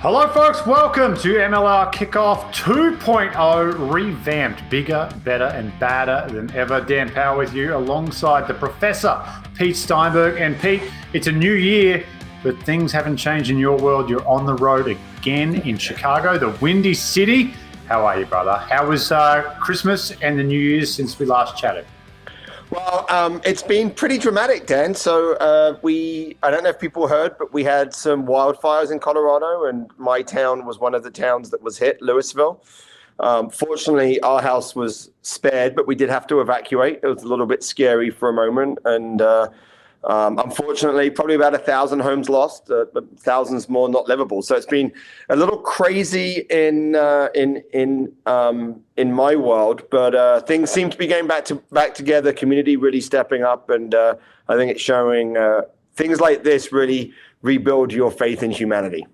Hello, folks. Welcome to MLR Kickoff 2.0, revamped, bigger, better, and badder than ever. Dan Powell with you alongside the Professor, Pete Steinberg. And Pete, it's a new year, but things haven't changed in your world. You're on the road again in Chicago, the Windy City. How are you, brother? How was Christmas and the New Year's since we last chatted? Well, it's been pretty dramatic, Dan. So I don't know if people heard, but we had some wildfires in Colorado, and my town was one of the towns that was hit, Louisville. Fortunately, our house was spared, but we did have to evacuate. It was a little bit scary for a moment. And unfortunately, probably about 1,000 homes lost, but thousands more not livable. So it's been a little crazy in my world, but things seem to be getting back together. Community really stepping up, and I think it's showing things like this really rebuild your faith in humanity.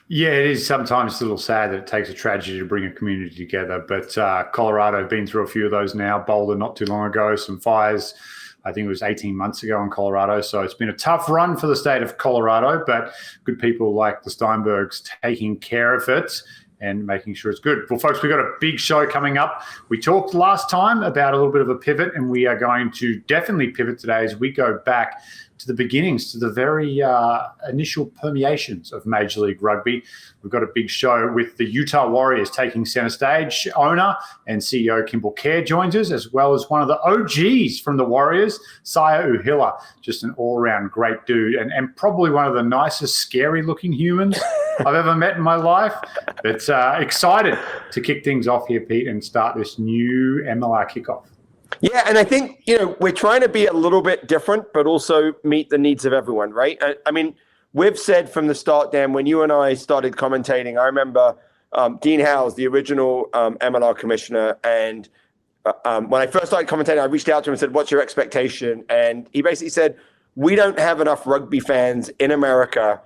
Yeah, it is sometimes a little sad that it takes a tragedy to bring a community together, but Colorado have been through a few of those now. Boulder not too long ago, some fires. I think it was 18 months ago in Colorado. So it's been a tough run for the state of Colorado, but good people like the Steinbergs taking care of it and making sure it's good. Well, folks, we've got a big show coming up. We talked last time about a little bit of a pivot, and we are going to definitely pivot today as we go back to the beginnings, to the very initial permeations of Major League Rugby. We've got a big show with the Utah Warriors taking center stage. Owner and CEO Kimball Kjar joins us, as well as one of the OGs from the Warriors, Saya Uhila. Just an all-around great dude, and probably one of the nicest, scary-looking humans I've ever met in my life. But excited to kick things off here, Pete, and start this new MLR kickoff. Yeah, and I think, we're trying to be a little bit different, but also meet the needs of everyone, right? I mean, we've said from the start, Dan, when you and I started commentating, I remember Dean Howes, the original MLR commissioner, and when I first started commentating, I reached out to him and said, what's your expectation? And he basically said, we don't have enough rugby fans in America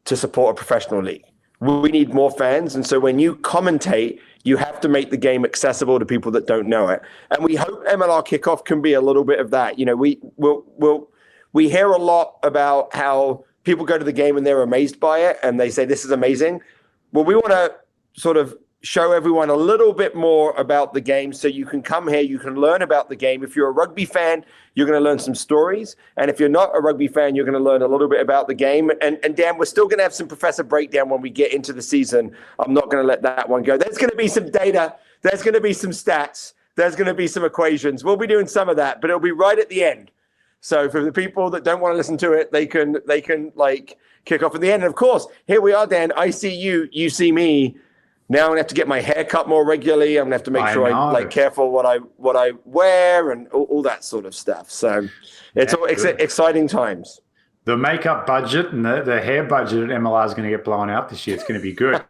to support a professional league. We need more fans. And so when you commentate, you have to make the game accessible to people that don't know it. And we hope MLR Kickoff can be a little bit of that. We hear a lot about how people go to the game and they're amazed by it and they say, this is amazing. Well, we want to sort of show everyone a little bit more about the game so you can come here, you can learn about the game. If you're a rugby fan, you're going to learn some stories. And if you're not a rugby fan, you're going to learn a little bit about the game. And Dan, we're still going to have some Professor Breakdown when we get into the season. I'm not going to let that one go. There's going to be some data. There's going to be some stats. There's going to be some equations. We'll be doing some of that, but it'll be right at the end. So for the people that don't want to listen to it, they can like kick off at the end. And of course, here we are, Dan. I see you. You see me. Now I'm gonna have to get my hair cut more regularly. I'm gonna have to make sure I'm careful what I wear and all that sort of stuff. So it's all exciting times. The makeup budget and the hair budget at MLR is going to get blown out this year. It's going to be good.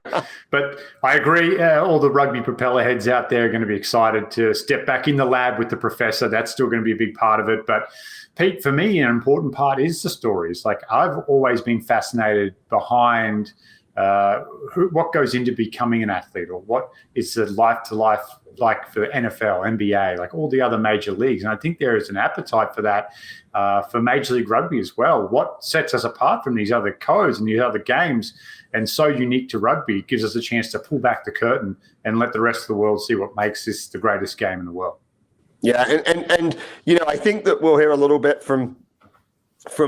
But I agree. All the rugby propeller heads out there are going to be excited to step back in the lab with the professor. That's still going to be a big part of it. But Pete, for me, an important part is the stories. Like, I've always been fascinated behind what goes into becoming an athlete, or what is the life to life like for the NFL, NBA, like all the other major leagues. And I think there is an appetite for that for Major League Rugby as well. What sets us apart from these other codes and these other games and so unique to rugby gives us a chance to pull back the curtain and let the rest of the world see what makes this the greatest game in the world. Yeah, and I think that we'll hear a little bit from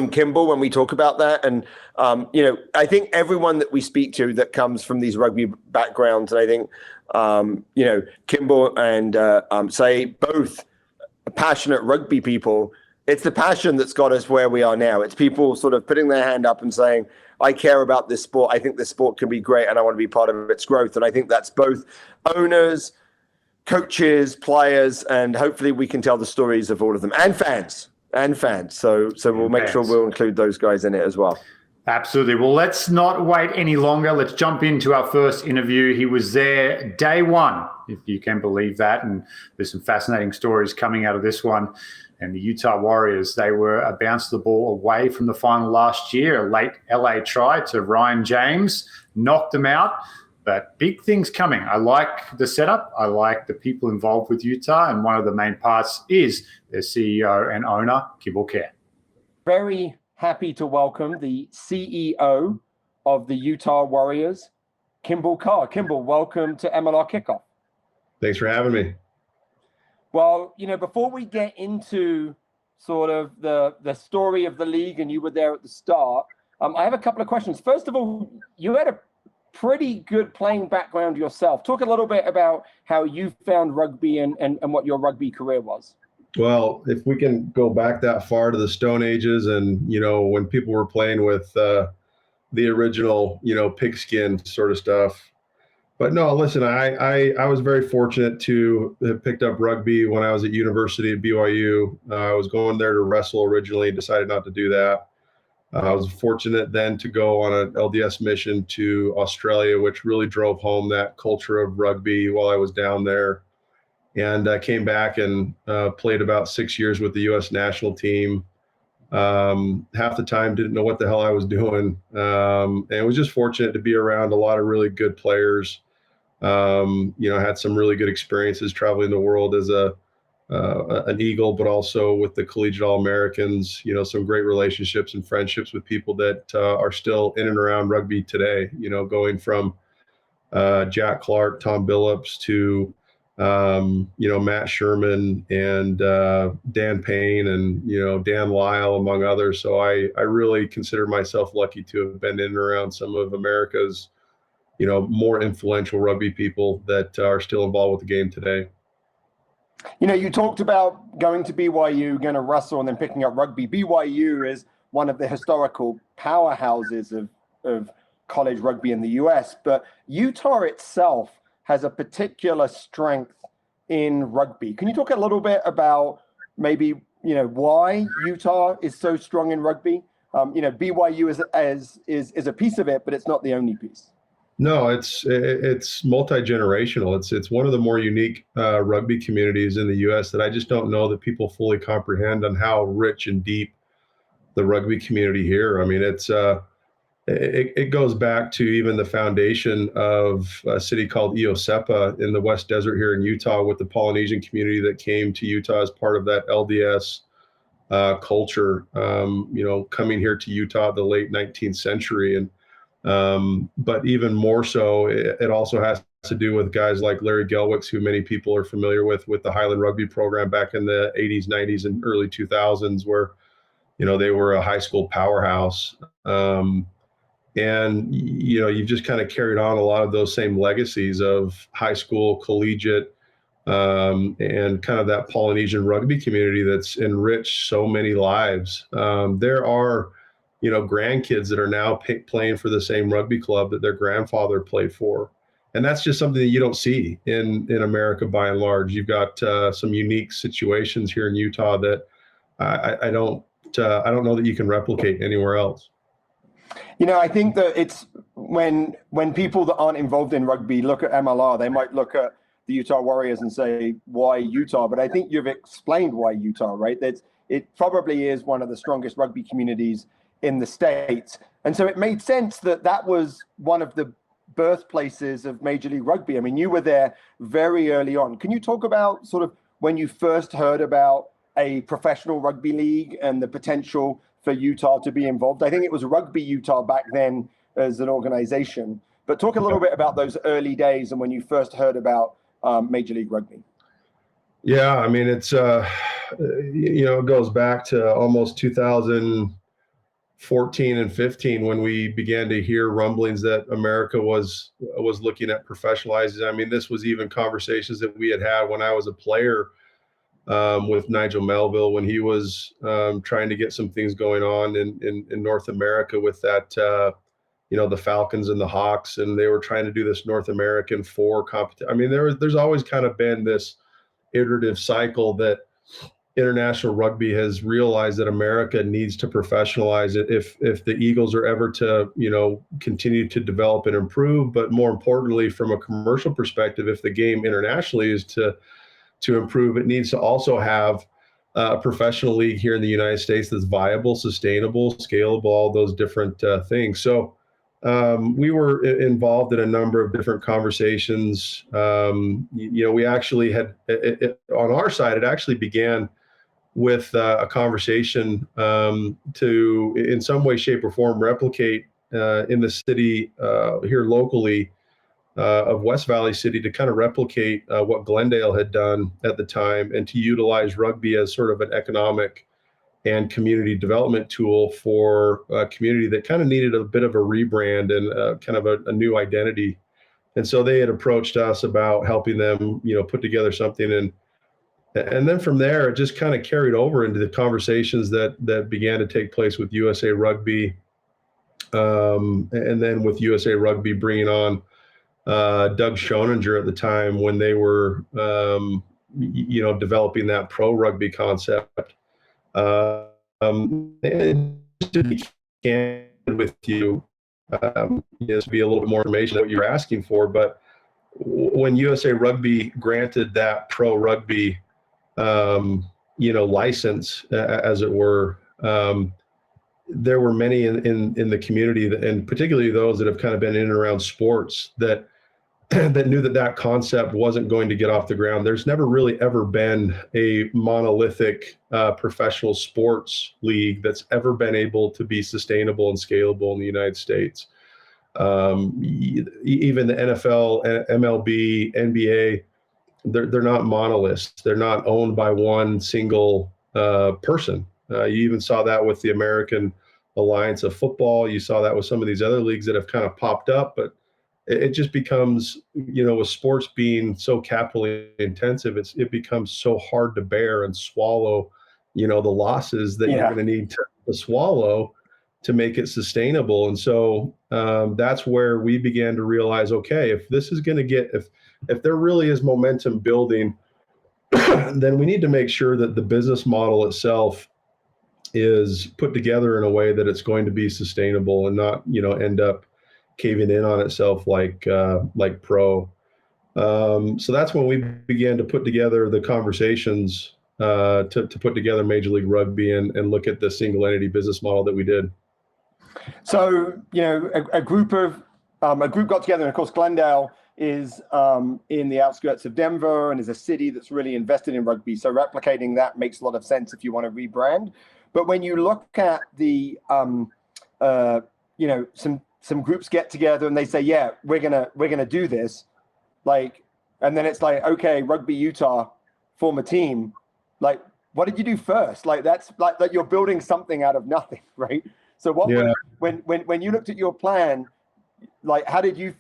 Kimball when we talk about that. And, I think everyone that we speak to that comes from these rugby backgrounds, and I think, Kimball and say both passionate rugby people, it's the passion that's got us where we are now. It's people sort of putting their hand up and saying, I care about this sport. I think this sport can be great and I want to be part of its growth. And I think that's both owners, coaches, players, and hopefully we can tell the stories of all of them, and fans. So we'll make sure we'll include those guys in it as well. Absolutely. Well, let's not wait any longer. Let's jump into our first interview. He was there day one, if you can believe that. And there's some fascinating stories coming out of this one. And the Utah Warriors, they were a bounce the ball away from the final last year. A late LA try to Ryan James knocked them out. But big things coming. I like the setup. I like the people involved with Utah. And one of the main parts is their CEO and owner, Kimball Kjar. Very happy to welcome the CEO of the Utah Warriors, Kimball Kjar. Kimball, welcome to MLR Kickoff. Thanks for having me. Well, before we get into sort of the story of the league, and you were there at the start, I have a couple of questions. First of all, you had a pretty good playing background yourself. Talk a little bit about how you found rugby and what your rugby career was. Well, if we can go back that far to the Stone Ages and, when people were playing with the original, pigskin sort of stuff. But no, listen, I was very fortunate to have picked up rugby when I was at university at BYU. I was going there to wrestle originally, decided not to do that. I was fortunate then to go on an LDS mission to Australia, which really drove home that culture of rugby while I was down there. And I came back and played about 6 years with the U.S. national team. Half the time didn't know what the hell I was doing. And was just fortunate to be around a lot of really good players. Had some really good experiences traveling the world as an Eagle, but also with the collegiate All-Americans, some great relationships and friendships with people that are still in and around rugby today, going from Jack Clark, Tom Billups to, Matt Sherman and Dan Payne and, Dan Lyle, among others. So I really consider myself lucky to have been in and around some of America's, more influential rugby people that are still involved with the game today. You talked about going to BYU, going to wrestle, and then picking up rugby. BYU is one of the historical powerhouses of college rugby in the U.S., but Utah itself has a particular strength in rugby. Can you talk a little bit about maybe, why Utah is so strong in rugby? BYU is a piece of it, but it's not the only piece. No, it's multi-generational. It's one of the more unique rugby communities in the U.S. that I just don't know that people fully comprehend on how rich and deep the rugby community here. I mean, it goes back to even the foundation of a city called Iosepa in the West Desert here in Utah, with the Polynesian community that came to Utah as part of that LDS culture. Coming here to Utah the late 19th century and. But even more so, it also has to do with guys like Larry Gelwicks, who many people are familiar with the Highland Rugby program back in the 80s, 90s, and early 2000s, where, they were a high school powerhouse. And, you've just kind of carried on a lot of those same legacies of high school, collegiate, and kind of that Polynesian rugby community that's enriched so many lives. There are grandkids that are now playing for the same rugby club that their grandfather played for. And that's just something that you don't see in America by and large. You've got some unique situations here in Utah that I don't know that you can replicate anywhere else. I think that it's when people that aren't involved in rugby look at MLR, they might look at the Utah Warriors and say, why Utah? But I think you've explained why Utah, right? It probably is one of the strongest rugby communities in the States. And so it made sense that was one of the birthplaces of Major League Rugby. I mean, you were there very early on. Can you talk about sort of when you first heard about a professional rugby league and the potential for Utah to be involved? I think it was Rugby Utah back then as an organization, but talk a little bit about those early days and when you first heard about Major League Rugby. Yeah, I mean, it's, it goes back to almost 2014 and 15 when we began to hear rumblings that America was looking at professionalizing. I mean, this was even conversations that we had when I was a player with Nigel Melville when he was trying to get some things going on in North America with that, the Falcons and the Hawks, and they were trying to do this North American competition. I mean, there's always kind of been this iterative cycle that international rugby has realized that America needs to professionalize it if the Eagles are ever to, continue to develop and improve. But more importantly, from a commercial perspective, if the game internationally is to improve, it needs to also have a professional league here in the United States that's viable, sustainable, scalable, all those different things. So we were involved in a number of different conversations. We actually had, on our side, it actually began with a conversation to, in some way, shape, or form, replicate in the city here locally of West Valley City to kind of replicate what Glendale had done at the time, and to utilize rugby as sort of an economic and community development tool for a community that kind of needed a bit of a rebrand and kind of a new identity. And so they had approached us about helping them, put together something. And then from there, it just kind of carried over into the conversations that began to take place with USA Rugby. And then with USA Rugby bringing on Doug Schoninger at the time when they were, developing that pro rugby concept. And just to be candid with you, to be a little bit more information what you're asking for, but when USA Rugby granted that pro rugby, license, as it were, there were many in the community, and particularly those that have kind of been in and around sports that knew that concept wasn't going to get off the ground. There's never really ever been a monolithic professional sports league that's ever been able to be sustainable and scalable in the United States. Even the NFL, MLB, NBA, they're not monoliths. They're not owned by one single person. You even saw that with the American Alliance of Football. You saw that with some of these other leagues that have kind of popped up, but it just becomes, with sports being so capitally intensive, it becomes so hard to bear and swallow, the losses that you're going to need to swallow to make it sustainable. And so that's where we began to realize, okay, if this is going to if there really is momentum building, then we need to make sure that the business model itself is put together in a way that it's going to be sustainable and not, end up caving in on itself like pro. So that's when we began to put together the conversations to put together Major League Rugby and look at the single entity business model that we did. So, a group got together, and of course, Glendale is in the outskirts of Denver and is a city that's really invested in rugby. So replicating that makes a lot of sense if you want to rebrand. But when you look at the, some groups get together and they say, yeah, we're gonna do this, and then it's like, okay, Rugby Utah, form a team. Like, what did you do first? That's like you're building something out of nothing, right? So when you looked at your plan, what did you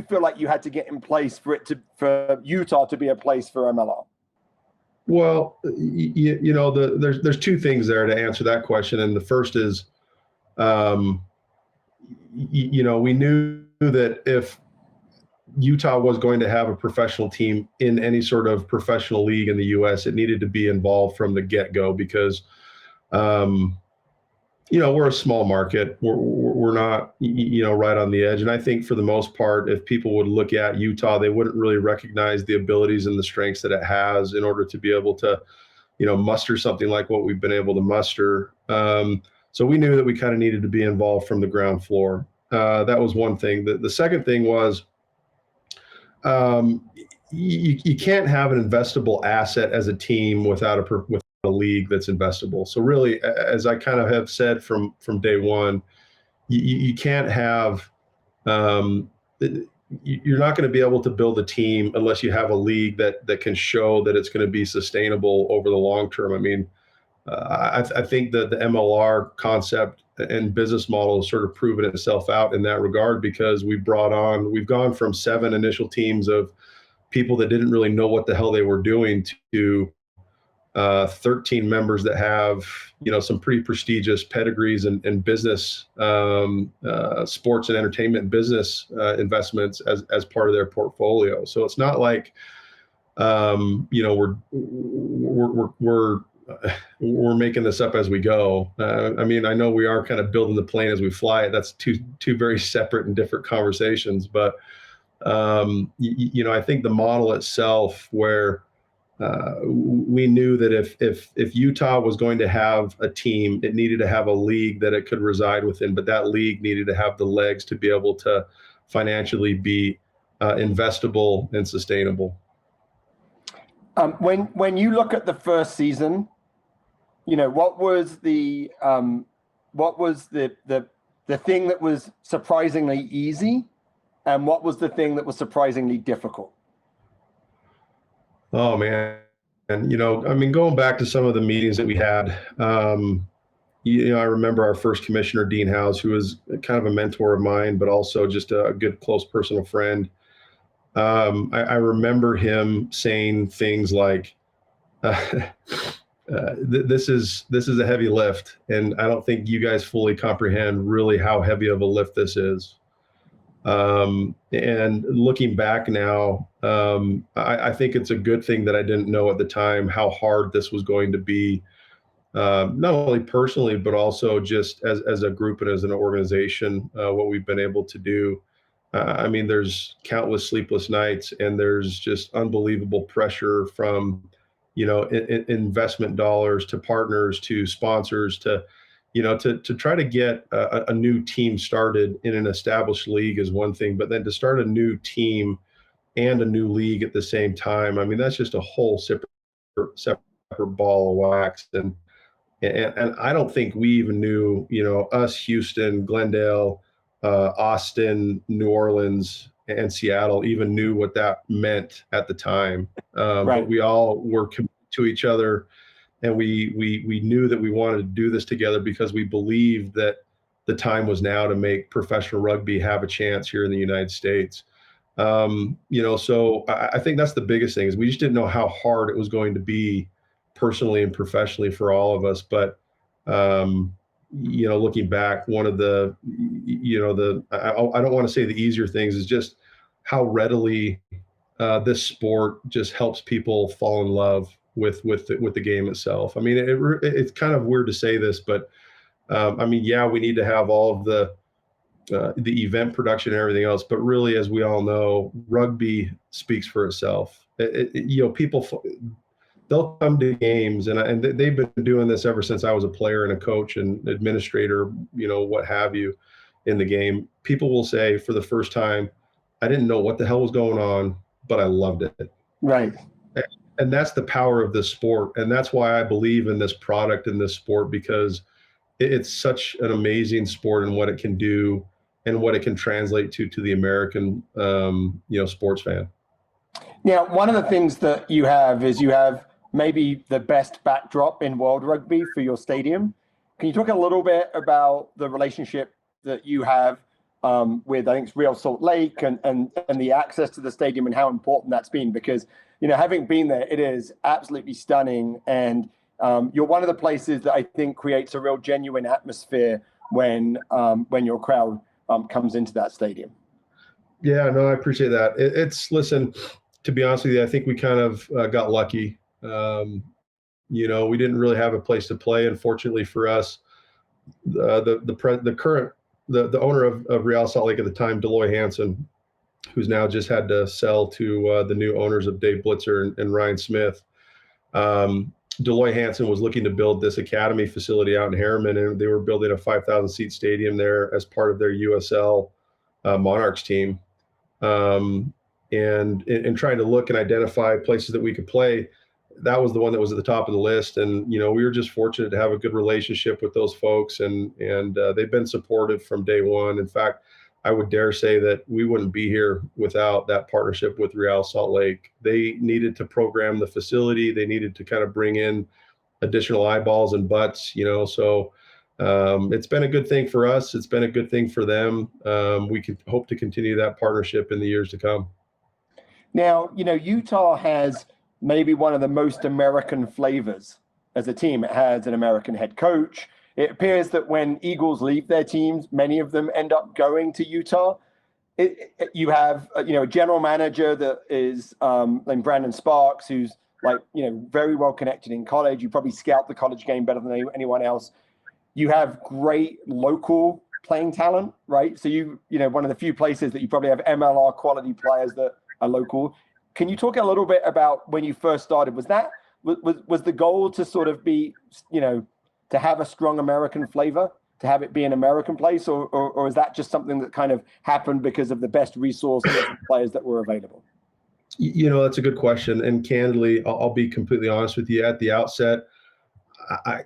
feel like you had to get in place for Utah to be a place for MLR? Well, there's two things there to answer that question. And the first is, we knew that if Utah was going to have a professional team in any sort of professional league in the U.S., it needed to be involved from the get-go because, we're a small market. We're not, right on the edge. And I think for the most part, if people would look at Utah, they wouldn't really recognize the abilities and the strengths that it has in order to be able to, muster something like what we've been able to muster. So we knew that we kind of needed to be involved from the ground floor. That was one thing. The second thing was you can't have an investable asset as a team without a league that's investable. So really, as I kind of have said from day one, you can't have, you're not going to be able to build a team unless you have a league that can show that it's going to be sustainable over the long term. I mean, I think that the MLR concept and business model has sort of proven itself out in that regard because we've gone from 7 initial teams of people that didn't really know what the hell they were doing to 13 members that have, some pretty prestigious pedigrees and business, sports and entertainment business investments as part of their portfolio. So it's not like, we're making this up as we go. I mean, I know we are kind of building the plane as we fly it. That's two very separate and different conversations. But, I think the model itself where we knew that if Utah was going to have a team, it needed to have a league that it could reside within, but that league needed to have the legs to be able to financially be investable and sustainable. When you look at the first season, what was the the thing that was surprisingly easy, and what was the thing that was surprisingly difficult? Oh man. And, I mean, going back to some of the meetings that we had, I remember our first commissioner, Dean Howes, who was kind of a mentor of mine, but also just a good, close personal friend. I remember him saying things like, this is a heavy lift, and I don't think you guys fully comprehend really how heavy of a lift this is. And looking back now, I think it's a good thing that I didn't know at the time how hard this was going to be, not only personally, but also just as a group and as an organization, what we've been able to do. I mean, there's countless sleepless nights, and there's just unbelievable pressure from, investment dollars to partners to sponsors to try to get a new team started in an established league is one thing, but then to start a new team and a new league at the same time, I mean, that's just a whole separate ball of wax. And I don't think we even knew, us, Houston, Glendale, Austin, New Orleans, and Seattle even knew what that meant at the time. Right. But we all were committed to each other. And we knew that we wanted to do this together because we believed that the time was now to make professional rugby have a chance here in the United States. So I think that's the biggest thing is we just didn't know how hard it was going to be personally and professionally for all of us. But, looking back, one of the, I don't want to say the easier things is just how readily this sport just helps people fall in love with the game itself. I mean, it's kind of weird to say this, but we need to have all of the event production and everything else, but really, as we all know, rugby speaks for itself. People, they'll come to games, and they've been doing this ever since I was a player and a coach and administrator, what have you, in the game. People will say for the first time, I didn't know what the hell was going on, but I loved it. Right. And that's the power of this sport. And that's why I believe in this product and this sport, because it's such an amazing sport and what it can do and what it can translate to the American, sports fan. Now, one of the things that you have is you have maybe the best backdrop in world rugby for your stadium. Can you talk a little bit about the relationship that you have with, I think it's Real Salt Lake and the access to the stadium and how important that's been? Because, having been there, it is absolutely stunning. And you're one of the places that I think creates a real genuine atmosphere when your crowd comes into that stadium. Yeah, no, I appreciate that. Listen, to be honest with you, I think we kind of got lucky. We didn't really have a place to play. Unfortunately for us, the owner of Real Salt Lake at the time, Deloy Hansen, who's now just had to sell to the new owners of Dave Blitzer and Ryan Smith. Deloy Hansen was looking to build this academy facility out in Harriman, and they were building a 5,000 seat stadium there as part of their USL Monarchs team. And trying to look and identify places that we could play, that was the one that was at the top of the list. And, we were just fortunate to have a good relationship with those folks, and they've been supportive from day one. In fact, I would dare say that we wouldn't be here without that partnership with Real Salt Lake. They needed to program the facility. They needed to kind of bring in additional eyeballs and butts, so it's been a good thing for us. It's been a good thing for them. We can hope to continue that partnership in the years to come. Now, Utah has maybe one of the most American flavors as a team. It has an American head coach. It appears that when Eagles leave their teams, many of them end up going to Utah. You have, a general manager that is named Brandon Sparks, who's very well connected in college. You probably scout the college game better than anyone else. You have great local playing talent, right? So one of the few places that you probably have MLR quality players that are local. Can you talk a little bit about when you first started? Was the goal to sort of be, to have a strong American flavor, to have it be an American place, or is that just something that kind of happened because of the best resources and players that were available? That's a good question. And candidly, I'll be completely honest with you. At the outset, I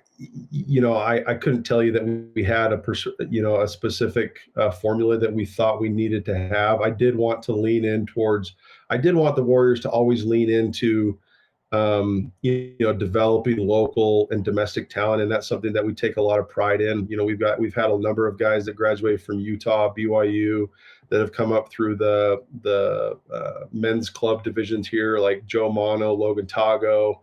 couldn't tell you that we had a specific formula that we thought we needed to have. I did want to lean in towards. I did want the Warriors to always lean into, developing local and domestic talent, and that's something that we take a lot of pride in. We've had a number of guys that graduated from Utah, BYU, that have come up through the men's club divisions here, like Joe Mono, Logan Tago,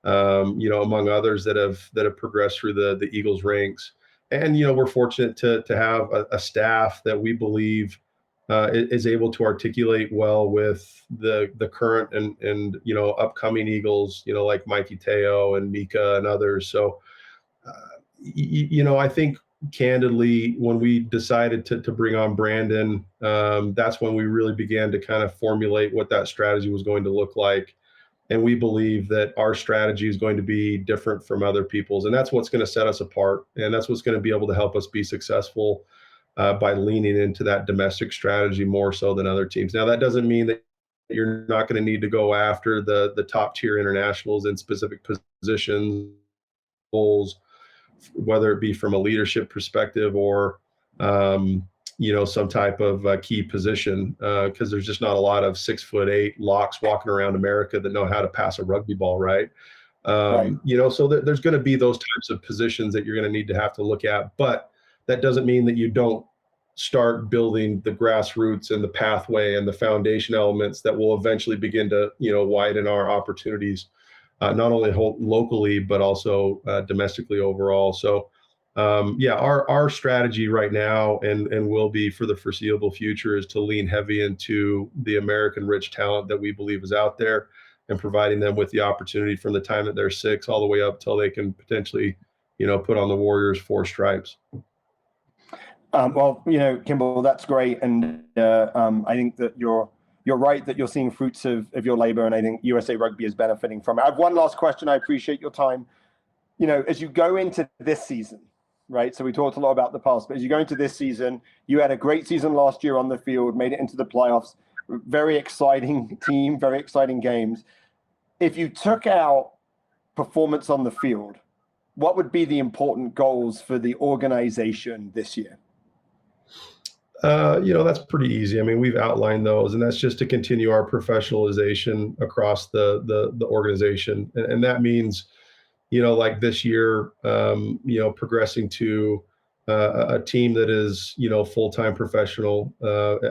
among others that have progressed through the Eagles ranks. And we're fortunate to have a staff that we believe is able to articulate well with the current and upcoming Eagles, like Mikey Teo and Mika and others. So I think candidly, when we decided to bring on Brandon, that's when we really began to kind of formulate what that strategy was going to look like. And we believe that our strategy is going to be different from other people's. And that's what's going to set us apart. And that's what's going to be able to help us be successful by leaning into that domestic strategy more so than other teams. Now, that doesn't mean that you're not going to need to go after the top tier internationals in specific positions, goals, whether it be from a leadership perspective or, some type of key position, because there's just not a lot of 6'8" locks walking around America that know how to pass a rugby ball, right? Right. So there's going to be those types of positions that you're going to need to have to look at, but that doesn't mean that you don't start building the grassroots and the pathway and the foundation elements that will eventually begin to, widen our opportunities, not only locally, but also domestically overall. So, our strategy right now and will be for the foreseeable future is to lean heavy into the American rich talent that we believe is out there and providing them with the opportunity from the time that they're 6 all the way up till they can potentially, put on the Warriors 4 stripes. Kimball, that's great. And I think that you're right that you're seeing fruits of your labor. And I think USA Rugby is benefiting from it. I have one last question. I appreciate your time. As you go into this season, right? So we talked a lot about the past, but as you go into this season, you had a great season last year on the field, made it into the playoffs, very exciting team, very exciting games. If you took out performance on the field, what would be the important goals for the organization this year? That's pretty easy. I mean, we've outlined those, and that's just to continue our professionalization across the organization. And that means, like this year, progressing to a team that is, full-time professional,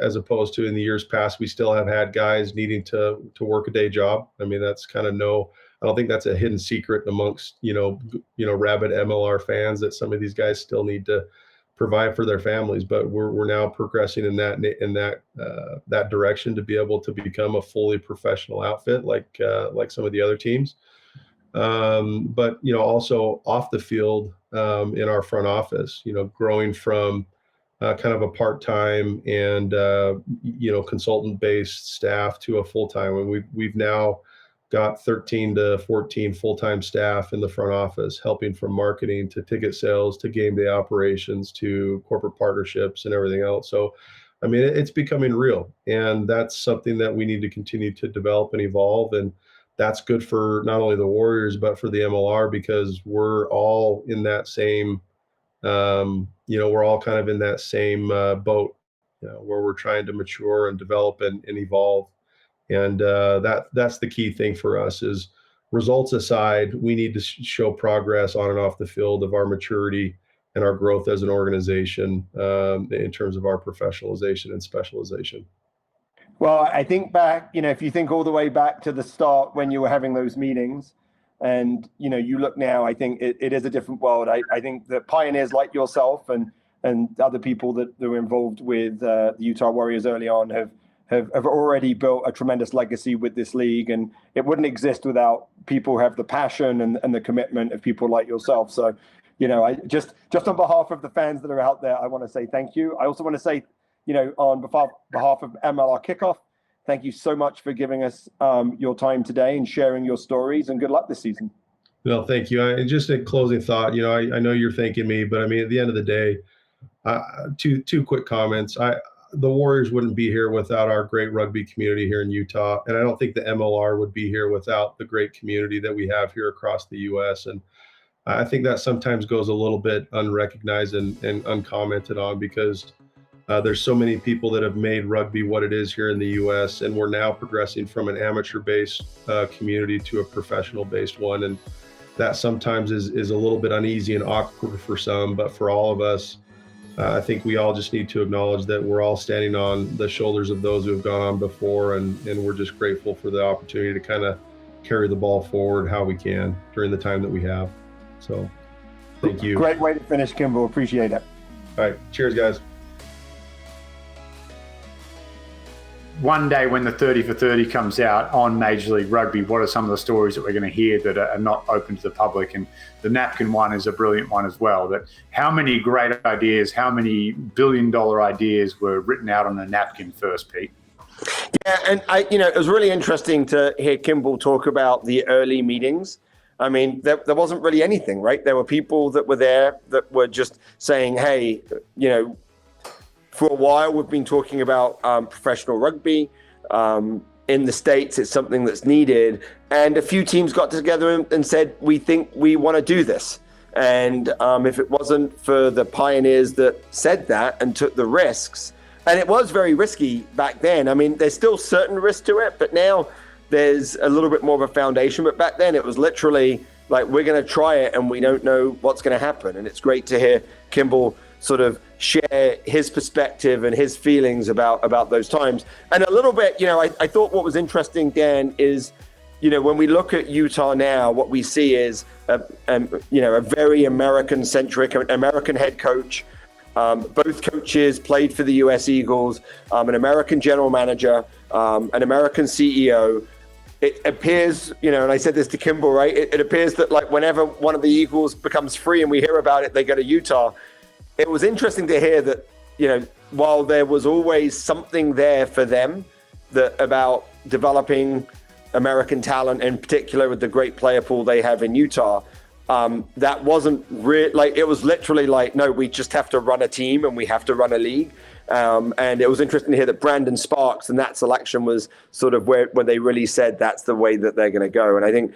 as opposed to in the years past, we still have had guys needing to work a day job. I mean, that's kind of I don't think that's a hidden secret amongst, rabid MLR fans that some of these guys still need to provide for their families, but we're now progressing in that direction to be able to become a fully professional outfit like some of the other teams. But also off the field, in our front office, growing from kind of a part-time and consultant-based staff to a full-time. And we've now got 13 to 14 full-time staff in the front office, helping from marketing to ticket sales to game day operations to corporate partnerships and everything else. So, I mean, it's becoming real, and that's something that we need to continue to develop and evolve. And that's good for not only the Warriors, but for the MLR, because we're all in that same, we're all kind of in that same boat, where we're trying to mature and develop and evolve. And that's the key thing for us is, results aside, we need to show progress on and off the field of our maturity and our growth as an organization, in terms of our professionalization and specialization. Well, I think back, if you think all the way back to the start when you were having those meetings and, you look now, I think it is a different world. I think that pioneers like yourself and other people that were involved with the Utah Warriors early on have already built a tremendous legacy with this league, and it wouldn't exist without people who have the passion and the commitment of people like yourself. So, I just on behalf of the fans that are out there, I want to say thank you. I also want to say, on behalf of MLR Kickoff, thank you so much for giving us your time today and sharing your stories, and good luck this season. Well, thank you. And just a closing thought, I know you're thanking me, but I mean, at the end of the day, two quick comments. The Warriors wouldn't be here without our great rugby community here in Utah. And I don't think the MLR would be here without the great community that we have here across the U.S. And I think that sometimes goes a little bit unrecognized and uncommented on, because there's so many people that have made rugby what it is here in the U.S., and we're now progressing from an amateur-based community to a professional-based one. And that sometimes is a little bit uneasy and awkward for some, but for all of us, I think we all just need to acknowledge that we're all standing on the shoulders of those who have gone on before, and we're just grateful for the opportunity to kind of carry the ball forward how we can during the time that we have. So thank you. Great way to finish, Kimball. Appreciate it. All right. Cheers, guys. One day when the 30 for 30 comes out on Major League Rugby, what are some of the stories that we're going to hear that are not open to the public? And the napkin one is a brilliant one as well. That how many great ideas, how many billion-dollar ideas were written out on a napkin first, Pete? Yeah, and it was really interesting to hear Kimball talk about the early meetings. I mean, there wasn't really anything, right? There were people that were there that were just saying, hey, for a while, we've been talking about professional rugby. In the States, it's something that's needed. And a few teams got together and said, we think we want to do this. And if it wasn't for the pioneers that said that and took the risks, and it was very risky back then. I mean, there's still certain risk to it, but now there's a little bit more of a foundation. But back then, it was literally like, we're going to try it and we don't know what's going to happen. And it's great to hear Kimball sort of share his perspective and his feelings about those times. And a little bit, I thought what was interesting, Dan, is, when we look at Utah now, what we see is, a very American-centric, American head coach. Both coaches played for the U.S. Eagles, an American general manager, an American CEO. It appears, and I said this to Kimball, right? It appears that like whenever one of the Eagles becomes free and we hear about it, they go to Utah. It was interesting to hear that, while there was always something there for them about developing American talent, in particular with the great player pool they have in Utah, that wasn't it was literally like, no, we just have to run a team and we have to run a league. And it was interesting to hear that Brandon Sparks and that selection was sort of where they really said that's the way that they're going to go. And I think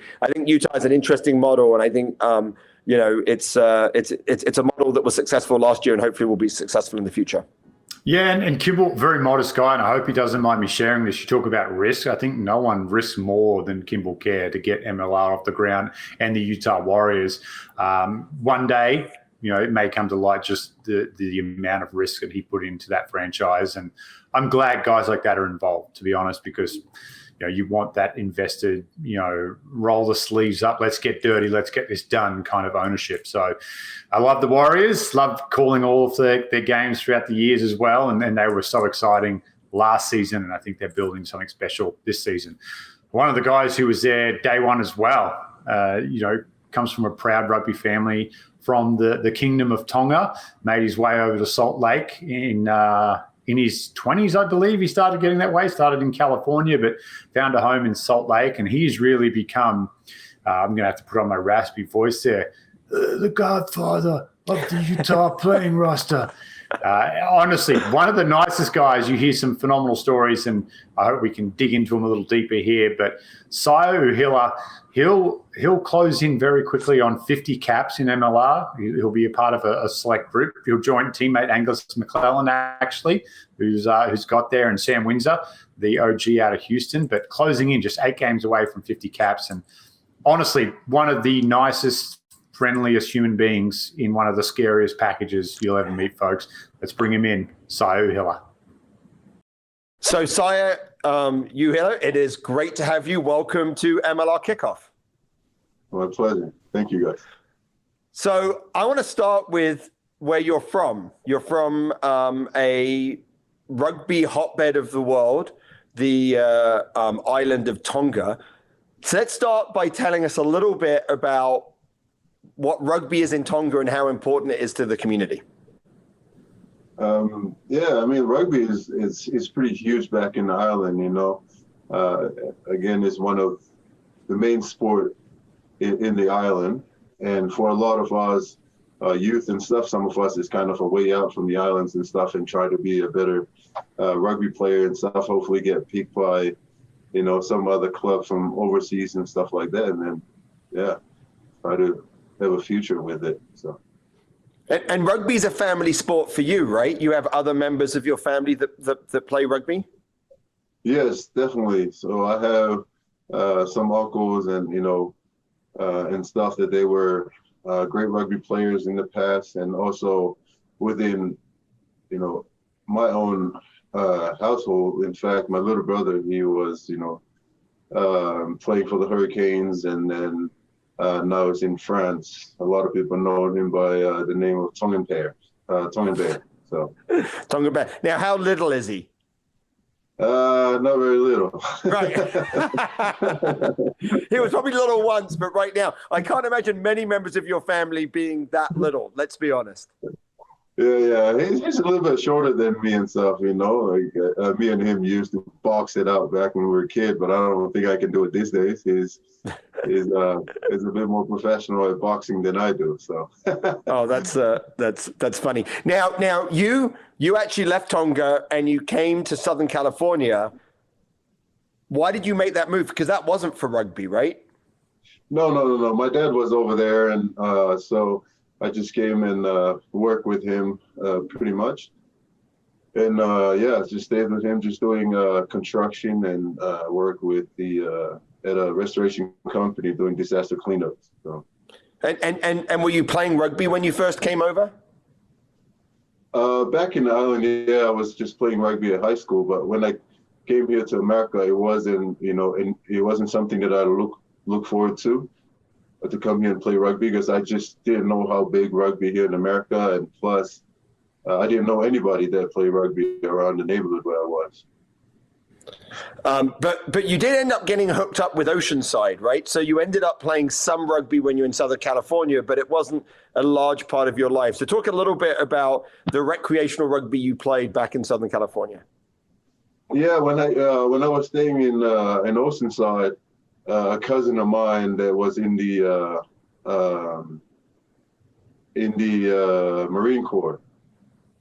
Utah is an interesting model, and I think it's a model that was successful last year and hopefully will be successful in the future. Yeah, and Kimball, very modest guy, and I hope he doesn't mind me sharing this. You talk about risk. I think no one risks more than Kimball Kjar to get MLR off the ground and the Utah Warriors. One day, it may come to light just the amount of risk that he put into that franchise. And I'm glad guys like that are involved, to be honest, because you want that invested, roll the sleeves up, let's get dirty, let's get this done kind of ownership. So I love the Warriors, love calling all of their games throughout the years as well. And they were so exciting last season, and I think they're building something special this season. One of the guys who was there day one as well, comes from a proud rugby family from the Kingdom of Tonga, made his way over to Salt Lake in his 20s, I believe. He started getting that way, started in California, but found a home in Salt Lake. And he's really become, I'm going to have to put on my raspy voice there, the godfather of the Utah playing roster. Honestly, one of the nicest guys. You hear some phenomenal stories, and I hope we can dig into him a little deeper here. But Sayo Hiller, he'll close in very quickly on 50 caps in MLR. He'll be a part of a select group. He'll join teammate Angus McClellan, actually, who's got there, and Sam Windsor, the OG out of Houston. But closing in just 8 games away from 50 caps, and honestly, one of the nicest, friendliest human beings in one of the scariest packages you'll ever meet, folks. Let's bring him in, Sayo Hiller. So, Sayo Hiller, it is great to have you. Welcome to MLR Kickoff. My pleasure. Thank you, guys. So, I want to start with where you're from. You're from a rugby hotbed of the world, the island of Tonga. So, let's start by telling us a little bit about what rugby is in Tonga and how important it is to the community. Rugby is pretty huge back in the island, Again, it's one of the main sport in the island. And for a lot of us youth and stuff, some of us is kind of a way out from the islands and stuff and try to be a better rugby player and stuff, hopefully get picked by, some other club from overseas and stuff like that. And then, try to have a future with it. So. And rugby's a family sport for you, right? You have other members of your family that play rugby? Yes, definitely. So I have some uncles and, and stuff that they were great rugby players in the past. And also within, my own household. In fact, my little brother, he was, playing for the Hurricanes, and then now he's in France. A lot of people know him by the name of Tongenbeer. So Tongenbeer. Now, how little is he? Not very little. Right. He was probably little once, but right now, I can't imagine many members of your family being that little. Let's be honest. Yeah. He's a little bit shorter than me and stuff, me and him used to box it out back when we were a kid, but I don't think I can do it these days. He's a bit more professional at boxing than I do. So. Oh, that's funny. Now you actually left Tonga and you came to Southern California. Why did you make that move? Because that wasn't for rugby, right? No. My dad was over there, and so I just came and worked with him pretty much. And just stayed with him, just doing construction and work with at a restoration company doing disaster cleanups. So. And were you playing rugby when you first came over? Back in the island, I was just playing rugby at high school. But when I came here to America, it wasn't, it wasn't something that I look forward to come here and play rugby, because I just didn't know how big rugby here in America, and plus I didn't know anybody that played rugby around the neighborhood where I was. But you did end up getting hooked up with Oceanside, right? So you ended up playing some rugby when you were in Southern California, but it wasn't a large part of your life. So talk a little bit about the recreational rugby you played back in Southern California. Yeah, when I was staying in Oceanside, a cousin of mine that was in the Marine Corps,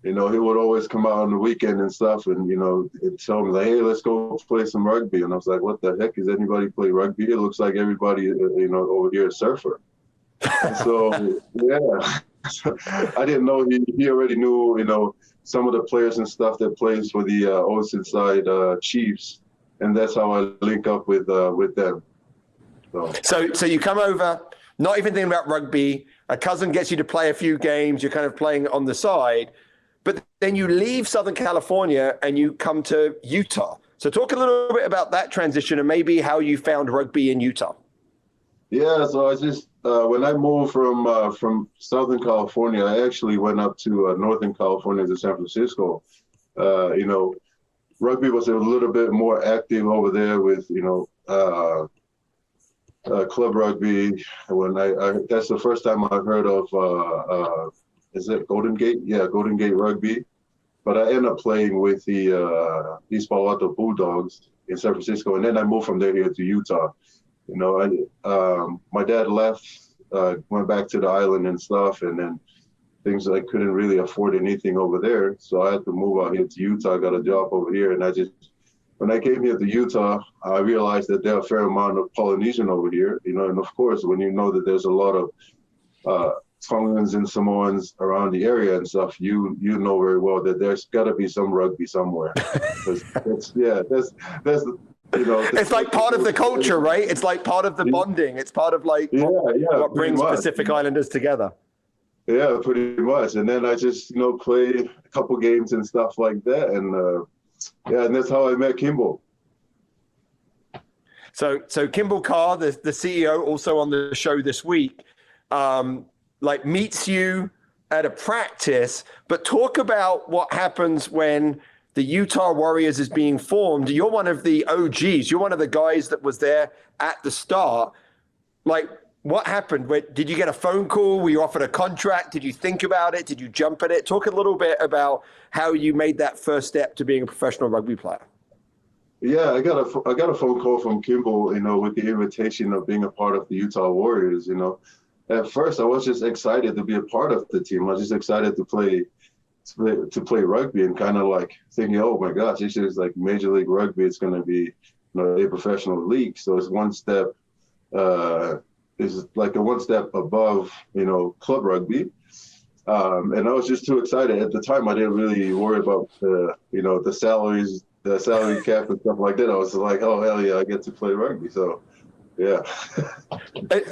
he would always come out on the weekend and stuff, and it'd tell me like, "Hey, let's go play some rugby." And I was like, "What the heck is anybody play rugby? It looks like everybody, over here is surfer." And so I didn't know he already knew, some of the players and stuff that plays for the Oceanside Chiefs, and that's how I link up with them. So you come over, not even thinking about rugby. A cousin gets you to play a few games. You're kind of playing on the side, but then you leave Southern California and you come to Utah. So talk a little bit about that transition and maybe how you found rugby in Utah. Yeah, so I just when I moved from Southern California, I actually went up to Northern California to San Francisco. Rugby was a little bit more active over there with club rugby. When I that's the first time I heard of is it Golden Gate? Yeah, Golden Gate Rugby. But I ended up playing with the East Palo Alto Bulldogs in San Francisco, and then I moved from there here to Utah. My dad left, went back to the island and stuff, and then things I couldn't really afford anything over there, so I had to move out here to Utah. I got a job over here, and when I came here to Utah, I realized that there are a fair amount of Polynesian over here, and of course, when you know that there's a lot of Tongans and Samoans around the area and stuff, you know very well that there's got to be some rugby somewhere. That's it's like part of the culture, right? It's like part of the bonding. It's part of what brings Pacific Islanders together. Yeah, pretty much. And then I just played a couple games and stuff like that, and and that's how I met Kimball. So Kimball Kjar, the CEO, also on the show this week, meets you at a practice. But talk about what happens when the Utah Warriors is being formed. You're one of the OGs. You're one of the guys that was there at the start. What happened? Did you get a phone call? Were you offered a contract? Did you think about it? Did you jump at it? Talk a little bit about how you made that first step to being a professional rugby player. Yeah, I got a phone call from Kimball, with the invitation of being a part of the Utah Warriors. At first I was just excited to be a part of the team. I was just excited to play rugby, and kind of thinking, oh my gosh, this is like Major League Rugby. It's going to be a professional league. So it's one step is like a one step above, club rugby. And I was just too excited. At the time, I didn't really worry about the salaries, the salary cap and stuff like that. I was like, oh, hell yeah, I get to play rugby. So, yeah.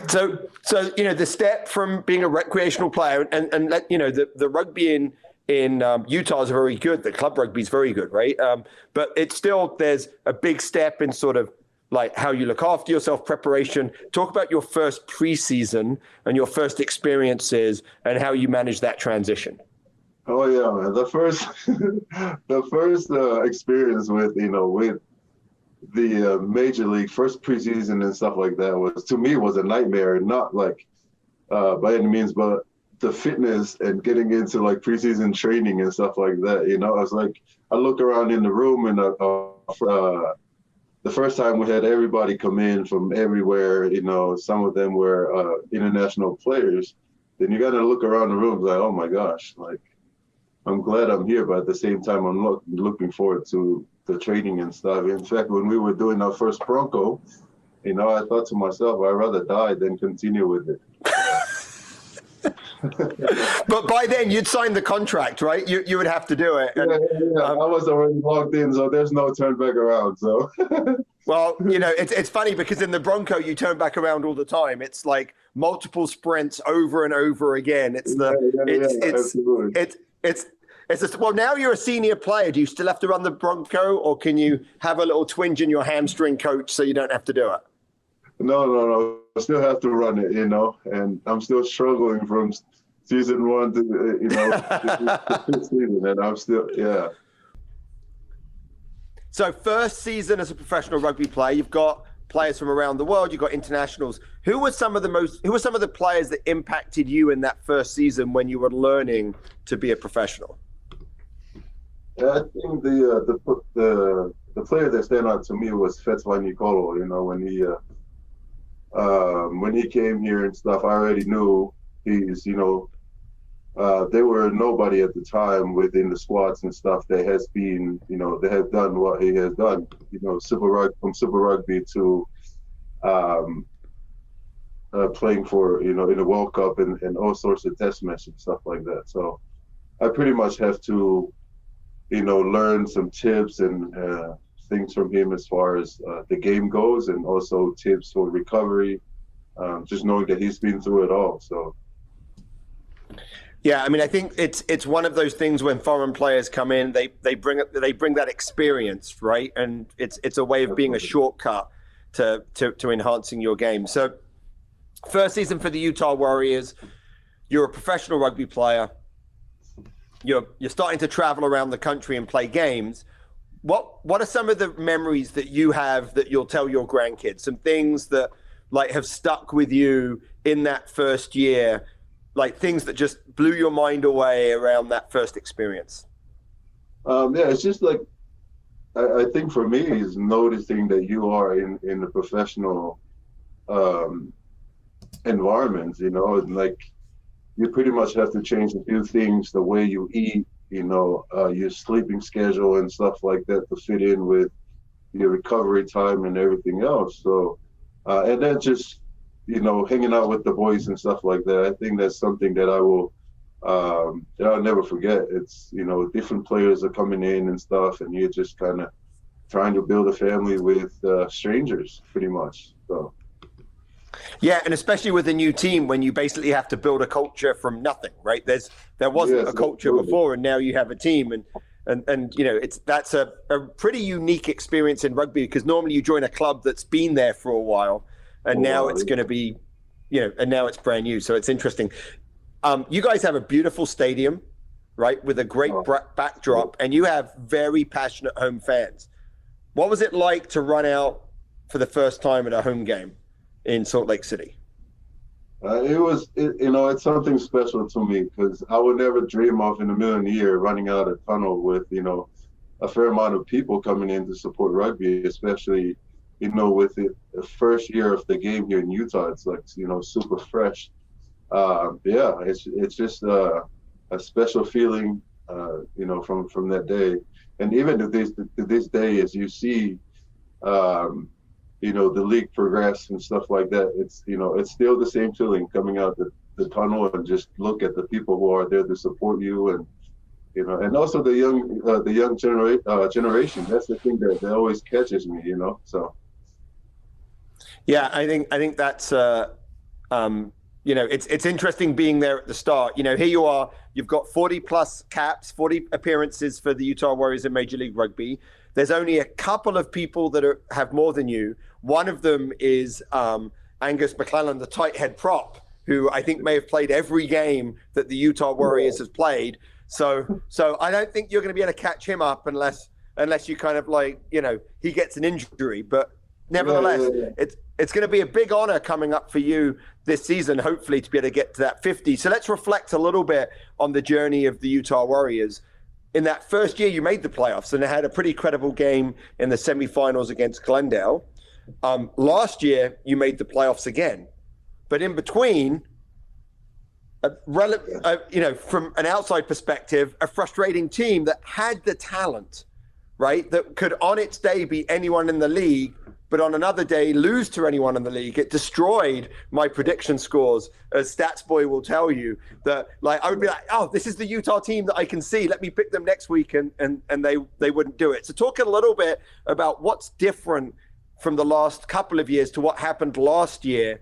So the step from being a recreational player and the rugby in Utah is very good. The club rugby is very good, right? But it's still, there's a big step in sort of like how you look after yourself, preparation. Talk about your first preseason and your first experiences and how you manage that transition. Oh yeah, man. The first experience with the major league, first preseason and stuff like that was a nightmare. Not like by any means, but the fitness and getting into like preseason training and stuff like that. I was like, I look around in the room and the first time we had everybody come in from everywhere, some of them were international players. Then you got to look around the room like, oh my gosh, like I'm glad I'm here, but at the same time, I'm looking forward to the training and stuff. In fact, when we were doing our first Bronco, I thought to myself, I'd rather die than continue with it. But by then you'd signed the contract, right? You would have to do it. And, yeah. I was already logged in, so there's no turn back around. So, well, it's funny because in the Bronco you turn back around all the time. It's like multiple sprints over and over again. Well, now you're a senior player. Do you still have to run the Bronco, or can you have a little twinge in your hamstring, coach, so you don't have to do it? No. I still have to run it, and I'm still struggling from season one to, the fifth season, and I'm still, yeah. So first season as a professional rugby player, you've got players from around the world, you've got internationals. Who were some of the players that impacted you in that first season when you were learning to be a professional? Yeah, I think the player that stand out to me was Fetzwa Nicolo, when he came here and stuff, I already knew he's, they were nobody at the time within the squads and stuff that has been, they have done what he has done, from Super Rugby to playing for, in the World Cup and all sorts of test matches and stuff like that. So I pretty much have to, learn some tips and things from him as far as the game goes, and also tips for recovery, just knowing that he's been through it all. So yeah, I mean, I think it's one of those things when foreign players come in, they bring that experience, right? And it's a way of being a shortcut to enhancing your game. So first season for the Utah Warriors, you're a professional rugby player. You're starting to travel around the country and play games. What are some of the memories that you have that you'll tell your grandkids? Some things that like have stuck with you in that first year, like things that just blew your mind away around that first experience? It's just like, I think for me is noticing that you are in the professional environment, like you pretty much have to change a few things, the way you eat, your sleeping schedule and stuff like that to fit in with your recovery time and everything else. So, and then just, hanging out with the boys and stuff like that. I think that's something that I'll never forget. It's, different players are coming in and stuff, and you're just kind of trying to build a family with strangers pretty much. So. Yeah, and especially with a new team when you basically have to build a culture from nothing, right? There wasn't a culture before, and now you have a team, and that's a pretty unique experience in rugby, because normally you join a club that's been there for a while, and now it's going to be, and now it's brand new. So it's interesting. You guys have a beautiful stadium, right, with a great backdrop, and you have very passionate home fans. What was it like to run out for the first time at a home game in Salt Lake City? It's something special to me, because I would never dream of in a million years running out a tunnel with, a fair amount of people coming in to support rugby, especially, with the first year of the game here in Utah. It's like, super fresh. It's just a special feeling, from that day. And even to this day, as you see, the league progressed and stuff like that, it's still the same feeling coming out the tunnel and just look at the people who are there to support you, and and also the young generation. That's the thing that always catches me, so. Yeah, I think that's it's interesting being there at the start. Here you are, you've got 40 plus caps, 40 appearances for the Utah Warriors in Major League Rugby. There's only a couple of people that have more than you. One of them is Angus McClellan, the tight head prop, who I think may have played every game that the Utah Warriors has played. So I don't think you're going to be able to catch him up unless you kind of he gets an injury. But nevertheless, it's going to be a big honor coming up for you this season, hopefully, to be able to get to that 50. So let's reflect a little bit on the journey of the Utah Warriors. In that first year, you made the playoffs and had a pretty credible game in the semifinals against Glendale. Last year, you made the playoffs again. But in between, from an outside perspective, a frustrating team that had the talent, right, that could on its day beat anyone in the league, but on another day lose to anyone in the league. It destroyed my prediction scores, as Stats Boy will tell you, that I would be like, oh, this is the Utah team that I can see. Let me pick them next week, and they wouldn't do it. So talk a little bit about what's different from the last couple of years to what happened last year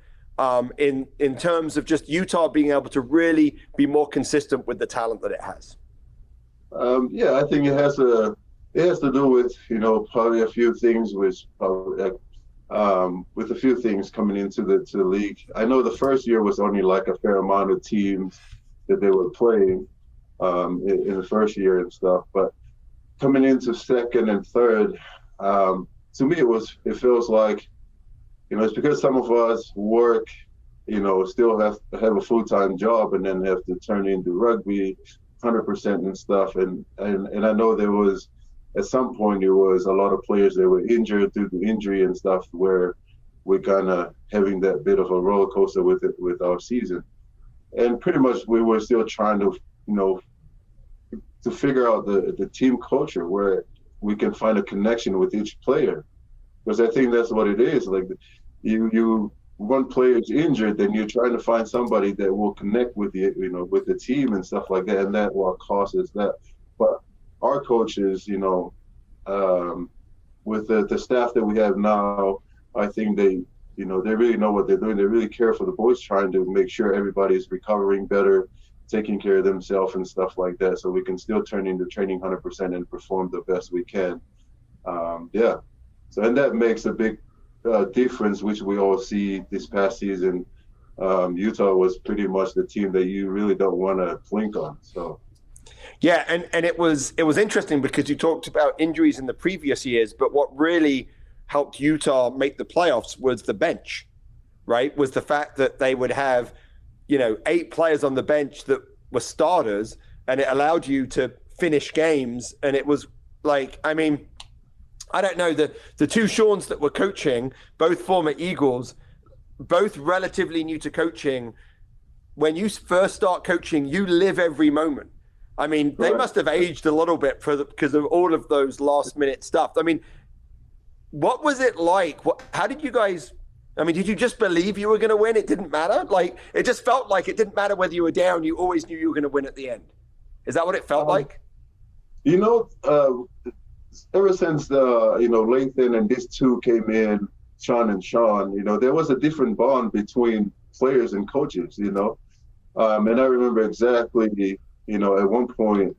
in terms of just Utah being able to really be more consistent with the talent that it has. I think it has to do with, probably a few things with a few things coming into the league. I know the first year was only a fair amount of teams that they were playing in the first year and stuff, but coming into second and third, to me it feels like, it's because some of us work, still have a full-time job and then have to turn into rugby 100% and stuff. And I know there was, at some point, there was a lot of players that were injured due to injury and stuff, where we're kind of having that bit of a roller coaster with our season. And pretty much we were still trying to, to figure out the team culture where we can find a connection with each player. Because I think that's what it is. One player's injured, then you're trying to find somebody that will connect with with the team and stuff like that, and that what causes that. But our coaches, with the staff that we have now, I think they really know what they're doing. They really care for the boys, trying to make sure everybody's recovering better, taking care of themselves and stuff like that, so we can still turn into training 100% and perform the best we can. So, and that makes a big difference, which we all see this past season. Utah was pretty much the team that you really don't want to blink on. So. Yeah, and it was interesting because you talked about injuries in the previous years, but what really helped Utah make the playoffs was the bench, right? Was the fact that they would have, 8 players on the bench that were starters, and it allowed you to finish games. And it was I don't know, the two Seans that were coaching, both former Eagles, both relatively new to coaching. When you first start coaching, you live every moment. They must have aged a little bit because of all of those last minute stuff. What was it like? How did you guys, did you just believe you were going to win? It didn't matter? It just felt like it didn't matter whether you were down, you always knew you were going to win at the end. Is that what it felt like? Ever since Lathan and these two came in, Sean and Sean, there was a different bond between players and coaches, and I remember exactly, at one point,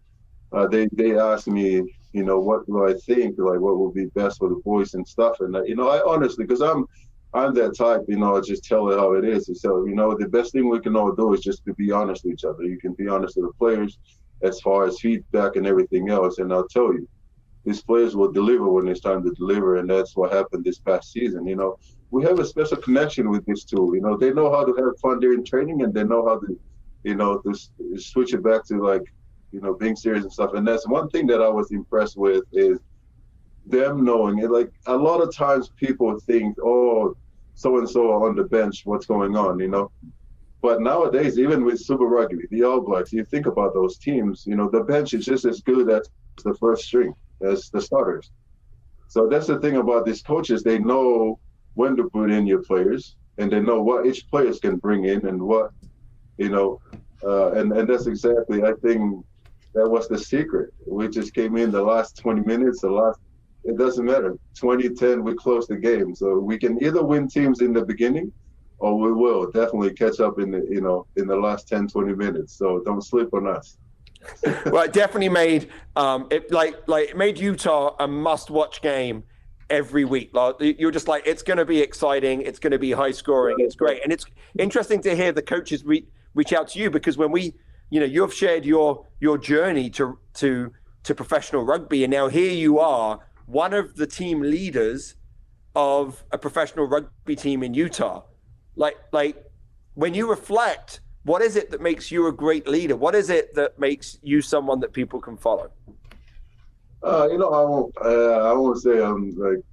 they asked me, what do I think, what will be best for the boys and stuff. And, I honestly, because I'm that type, I just tell it how it is. So, the best thing we can all do is just to be honest with each other. You can be honest with the players as far as feedback and everything else. And I'll tell you, these players will deliver when it's time to deliver. And that's what happened this past season. We have a special connection with these two. They know how to have fun during training, and they know how to, to switch it back to being serious and stuff. And that's one thing that I was impressed with, is them knowing it. A lot of times people think, oh, so-and-so are on the bench, what's going on, But nowadays, even with Super Rugby, the All Blacks, you think about those teams, the bench is just as good as the first string, as the starters. So that's the thing about these coaches. They know when to put in your players, and they know what each players can bring in and what, and that's exactly, I think that was the secret. We just came in the last 20 minutes, it doesn't matter. 20-10, we close the game. So we can either win teams in the beginning, or we will definitely catch up in the last 10, 20 minutes. So don't sleep on us. Well, it definitely made it made Utah a must-watch game every week. Like, you're just like, it's going to be exciting, it's going to be high scoring, it's great, and it's interesting to hear the coaches reach out to you, because when you've shared your journey to professional rugby, and now here you are, one of the team leaders of a professional rugby team in Utah. Like when you reflect, what is it that makes you a great leader? What is it that makes you someone that people can follow? I won't say I'm like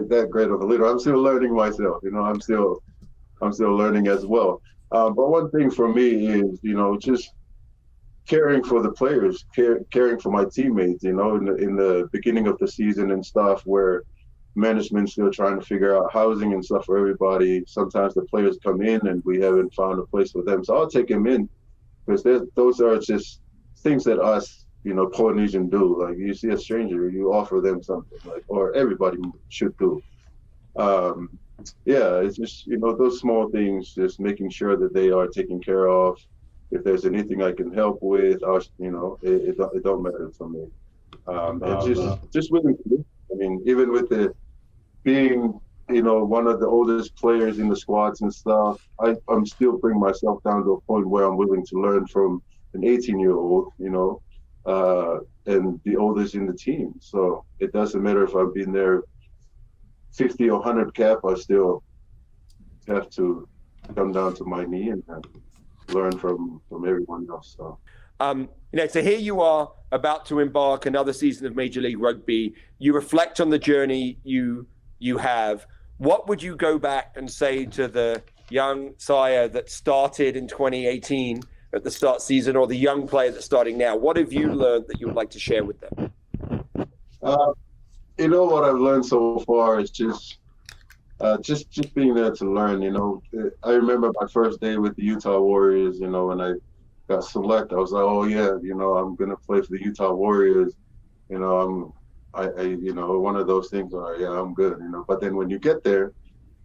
that great of a leader. I'm still learning myself. I'm still learning as well. But one thing for me is, just caring for the players, caring for my teammates. In the beginning of the season and stuff, where management's still trying to figure out housing and stuff for everybody. Sometimes the players come in and we haven't found a place for them. So I'll take them in, because those are just things that us, Polynesian do. Like, you see a stranger, you offer them something, or everybody should do. It's just, those small things, just making sure that they are taken care of. If there's anything I can help with, it don't matter to me. And just willing to do. I mean, even with being, one of the oldest players in the squads and stuff, I'm still bringing myself down to a point where I'm willing to learn from an 18-year-old, and the oldest in the team. So it doesn't matter if I've been there 50 or 100 cap, I still have to come down to my knee and learn from everyone else. So. So here you are about to embark another season of Major League Rugby. You reflect on the journey you have. What would you go back and say to the young Saya that started in 2018 at the start season, or the young player that's starting now? What have you learned that you would like to share with them? What I've learned so far is just being there to learn. I remember my first day with the Utah Warriors, when I got selected, I was like, oh yeah, I'm gonna play for the Utah Warriors. One of those things where, yeah, I'm good. But then when you get there,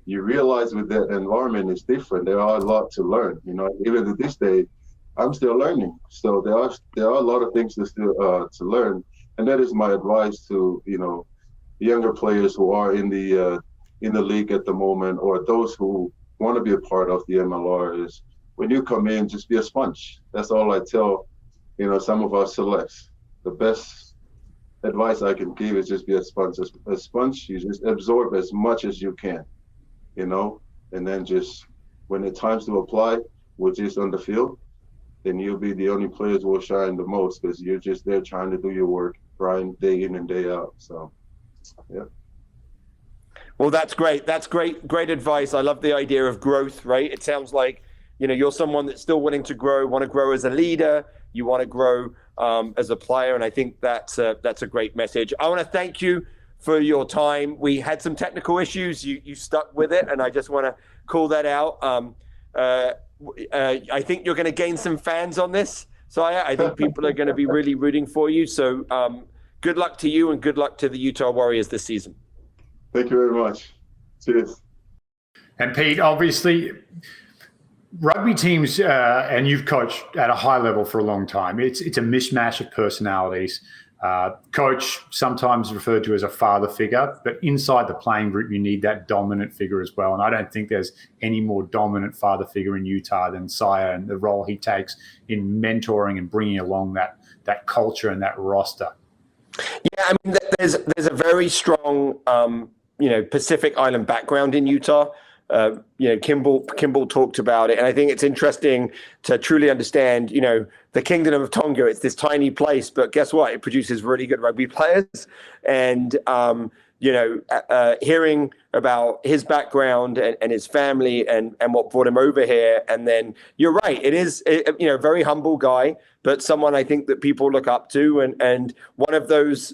you realize with that environment is different. There are a lot to learn. Even to this day, I'm still learning. So there are a lot of things to learn, and that is my advice to younger players who are in the league at the moment, or those who want to be a part of the MLR, is when you come in, just be a sponge. That's all I tell, some of our selects. The best advice I can give is just be a sponge. A sponge, you just absorb as much as you can, and then just when it's time to apply, which is on the field, then you'll be the only players who will shine the most, because you're just there trying to do your work, grind day in and day out. So, yeah. Well, that's great. That's great advice. I love the idea of growth, right? It sounds like, you're someone that's still wanting to grow, want to grow as a leader. You want to grow as a player. And I think that's a great message. I want to thank you for your time. We had some technical issues. You stuck with it, and I just want to call that out. I think you're going to gain some fans on this. So I think people are going to be really rooting for you. So good luck to you, and good luck to the Utah Warriors this season. Thank you very much. Cheers. And Pete, obviously, rugby teams, and you've coached at a high level for a long time. It's a mishmash of personalities. Coach sometimes referred to as a father figure, but inside the playing group, you need that dominant figure as well. And I don't think there's any more dominant father figure in Utah than Saya, and the role he takes in mentoring and bringing along that culture and that roster. Yeah, I mean, there's a very strong, Pacific Island background in Utah. Kimball talked about it, and I think it's interesting to truly understand, the Kingdom of Tonga. It's this tiny place, but guess what? It produces really good rugby players, and hearing about his background and his family and what brought him over here. And then you're right, it is a very humble guy, but someone I think that people look up to, and one of those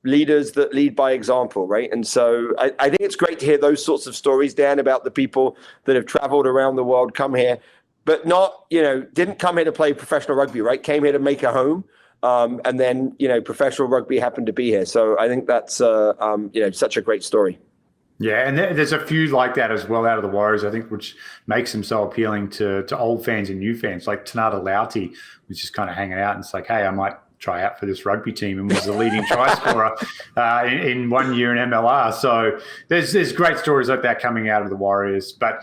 leaders that lead by example, right? And so I think it's great to hear those sorts of stories, Dan, about the people that have traveled around the world, come here, but not didn't come here to play professional rugby, right? Came here to make a home. And then, professional rugby happened to be here. So I think that's, such a great story. Yeah, and there's a few like that as well out of the Warriors, I think, which makes them so appealing to old fans and new fans. Like Tanata Lauti was just kind of hanging out and it's like, hey, I might try out for this rugby team, and was the leading try scorer in 1 year in MLR. So there's great stories like that coming out of the Warriors. But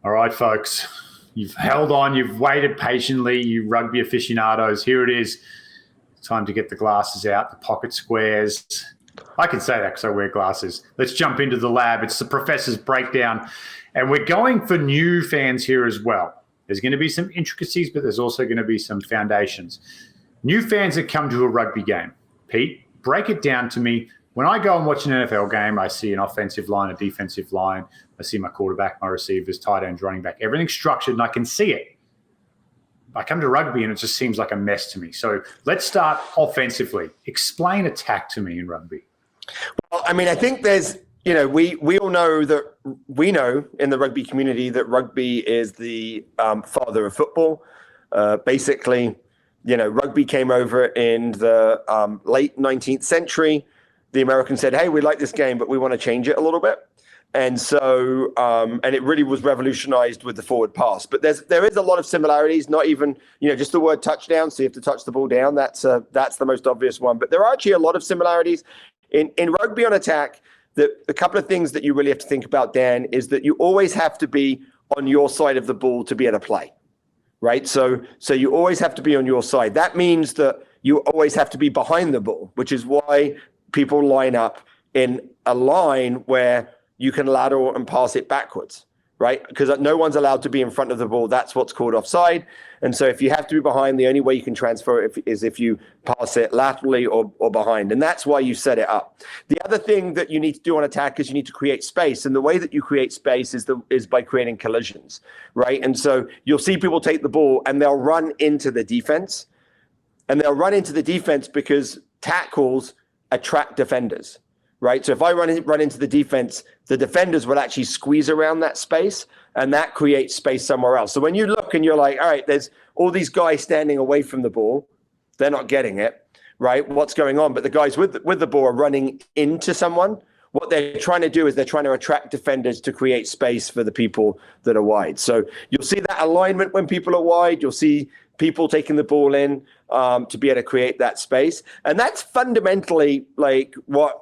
all right, folks, you've held on, you've waited patiently, you rugby aficionados. Here it is. Time to get the glasses out, the pocket squares. I can say that because I wear glasses. Let's jump into the lab. It's the professor's breakdown. And we're going for new fans here as well. There's going to be some intricacies, but there's also going to be some foundations. New fans that come to a rugby game. Pete, break it down to me. When I go and watch an NFL game, I see an offensive line, a defensive line. I see my quarterback, my receivers, tight ends, running back. Everything's structured and I can see it. I come to rugby and it just seems like a mess to me. So let's start offensively. Explain attack to me in rugby. Well, I mean, I think there's, we all know that we know in the rugby community that rugby is the father of football. Basically, rugby came over in the late 19th century. The Americans said, hey, we like this game, but we want to change it a little bit. And so, and it really was revolutionized with the forward pass. But there is a lot of similarities, not even, just the word touchdown. So you have to touch the ball down. That's the most obvious one. But there are actually a lot of similarities. In rugby on attack, the couple of things that you really have to think about, Dan, is that you always have to be on your side of the ball to be able to play, right? So you always have to be on your side. That means that you always have to be behind the ball, which is why people line up in a line where you can lateral and pass it backwards, right? Because no one's allowed to be in front of the ball. That's what's called offside. And so if you have to be behind, the only way you can transfer it is if you pass it laterally or behind. And that's why you set it up. The other thing that you need to do on attack is you need to create space. And the way that you create space is by creating collisions, right? And so you'll see people take the ball and they'll run into the defense. And they'll run into the defense because tackles attract defenders. Right. So if I run into the defense, the defenders will actually squeeze around that space and that creates space somewhere else. So when you look and you're like, all right, there's all these guys standing away from the ball. They're not getting it. Right. What's going on? But the guys with the ball are running into someone. What they're trying to do is they're trying to attract defenders to create space for the people that are wide. So you'll see that alignment when people are wide. You'll see people taking the ball in to be able to create that space. And that's fundamentally like what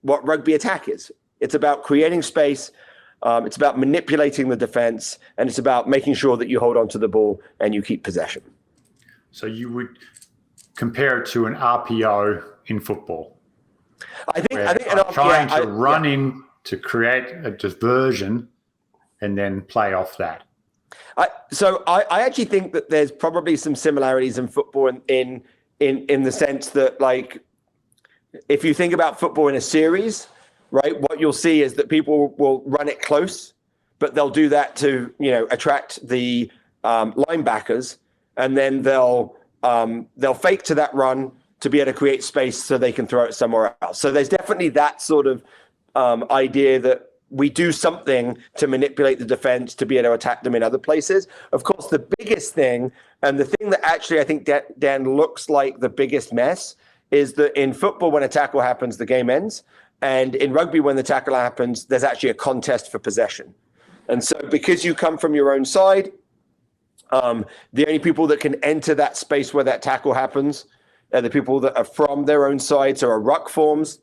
rugby attack is. It's about creating space. It's about manipulating the defense, and it's about making sure that you hold on to the ball and you keep possession. So you would compare it to an RPO in football. I think trying to run in to create a diversion and then play off that. So I actually think that there's probably some similarities in football in the sense that, like, if you think about football in a series, right, what you'll see is that people will run it close, but they'll do that to, attract the linebackers, and then they'll fake to that run to be able to create space so they can throw it somewhere else. So there's definitely that sort of idea that we do something to manipulate the defense to be able to attack them in other places. Of course, the biggest thing, and the thing that actually I think, Dan, looks like the biggest mess, is that in football, when a tackle happens, the game ends. And in rugby, when the tackle happens, there's actually a contest for possession. And so because you come from your own side, the only people that can enter that space where that tackle happens are the people that are from their own side. So a ruck forms.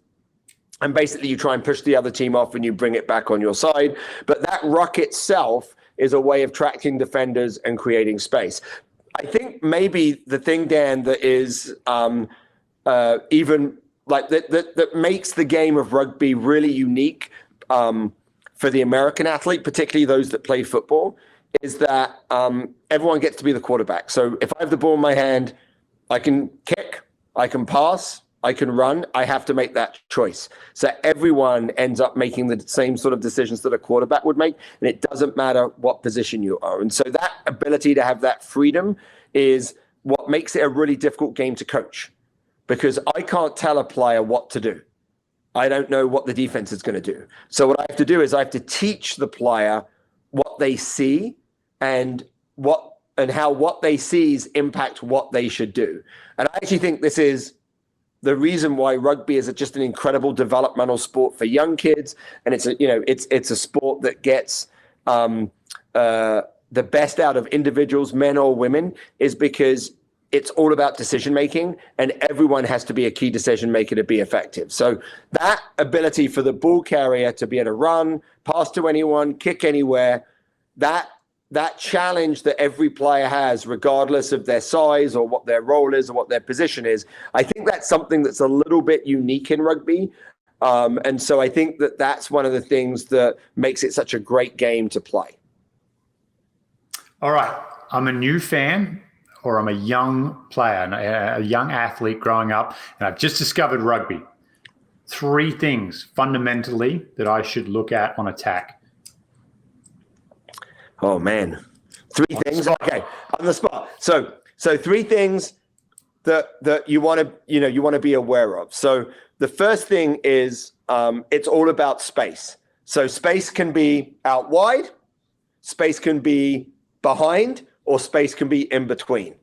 And basically you try and push the other team off and you bring it back on your side. But that ruck itself is a way of tracking defenders and creating space. I think maybe the thing, Dan, that is even like that makes the game of rugby really unique for the American athlete, particularly those that play football, is that everyone gets to be the quarterback. So if I have the ball in my hand, I can kick, I can pass, I can run, I have to make that choice. So everyone ends up making the same sort of decisions that a quarterback would make, and it doesn't matter what position you are. And so that ability to have that freedom is what makes it a really difficult game to coach, because I can't tell a player what to do. I don't know what the defense is going to do. So what I have to do is I have to teach the player what they see and how what they see impact what they should do. And I actually think this is the reason why rugby is just an incredible developmental sport for young kids, and it's a sport that gets the best out of individuals, men or women, is because it's all about decision making, and everyone has to be a key decision maker to be effective. So that ability for the ball carrier to be able to run, pass to anyone, kick anywhere, that challenge that every player has, regardless of their size or what their role is or what their position is, I think that's something that's a little bit unique in rugby. And so I think that that's one of the things that makes it such a great game to play. All right. I'm a new fan, or I'm a young player, a young athlete growing up, and I've just discovered rugby. 3 things fundamentally that I should look at on attack. Oh man, 3 things. Okay, on the spot. So 3 things that you want to be aware of. So the first thing is it's all about space. So space can be out wide, space can be behind, or space can be in between.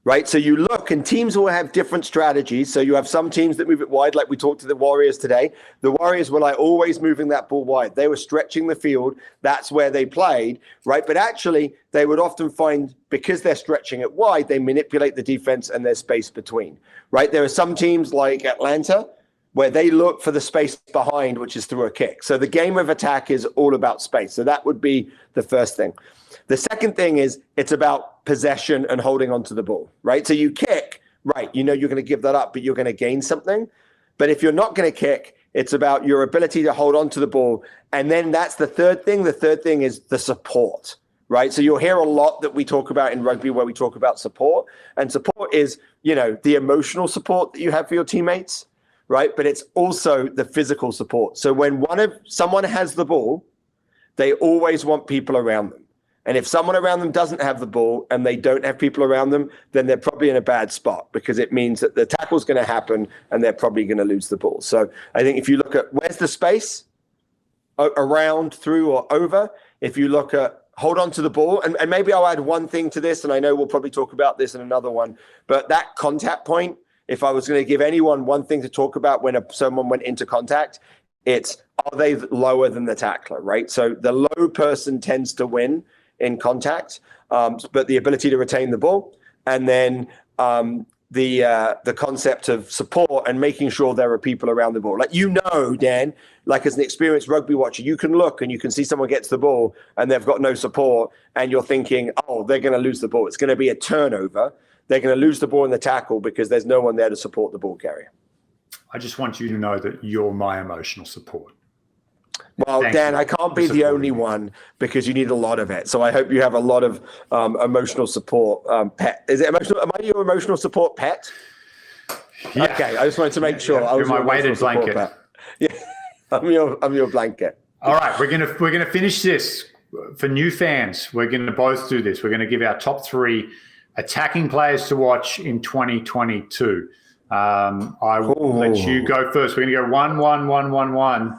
Right. So you look, and teams will have different strategies. So you have some teams that move it wide, like we talked to the Warriors today. The Warriors were like always moving that ball wide. They were stretching the field. That's where they played. Right. But actually, they would often find, because they're stretching it wide, they manipulate the defense and there's space between. Right. There are some teams like Atlanta where they look for the space behind, which is through a kick. So the game of attack is all about space. So that would be the first thing. The second thing is it's about possession and holding onto the ball, right? So you kick, right? You're going to give that up, but you're going to gain something. But if you're not going to kick, it's about your ability to hold onto the ball. And then that's the third thing. The third thing is the support, right? So you'll hear a lot that we talk about in rugby where we talk about support. And support is, the emotional support that you have for your teammates, right? But it's also the physical support. So when someone has the ball, they always want people around them. And if someone around them doesn't have the ball and they don't have people around them, then they're probably in a bad spot, because it means that the tackle's going to happen and they're probably going to lose the ball. So I think if you look at where's the space, around, through, or over, if you look at hold on to the ball, and maybe I'll add one thing to this, and I know we'll probably talk about this in another one, but that contact point, if I was going to give anyone one thing to talk about when someone went into contact, it's, are they lower than the tackler, right? So the low person tends to win in contact, but the ability to retain the ball, and then the concept of support and making sure there are people around the ball. Like, Dan, like as an experienced rugby watcher, you can look and you can see someone gets the ball and they've got no support, and you're thinking, oh, they're going to lose the ball. It's going to be a turnover. They're going to lose the ball in the tackle because there's no one there to support the ball carrier. I just want you to know that you're my emotional support. Well, Thank Dan, you. I can't be the only one, because you need a lot of it. So I hope you have a lot of emotional support. Pet, is it emotional? Am I your emotional support pet? Yeah. Okay, I just wanted to make sure. Yeah. I was You're my your weighted emotional blanket. Yeah, I'm your blanket. All right, we're gonna finish this for new fans. We're gonna both do this. We're gonna give our top 3 attacking players to watch in 2022. I will let you go first. We're gonna go 1, 1, 1, 1, 1.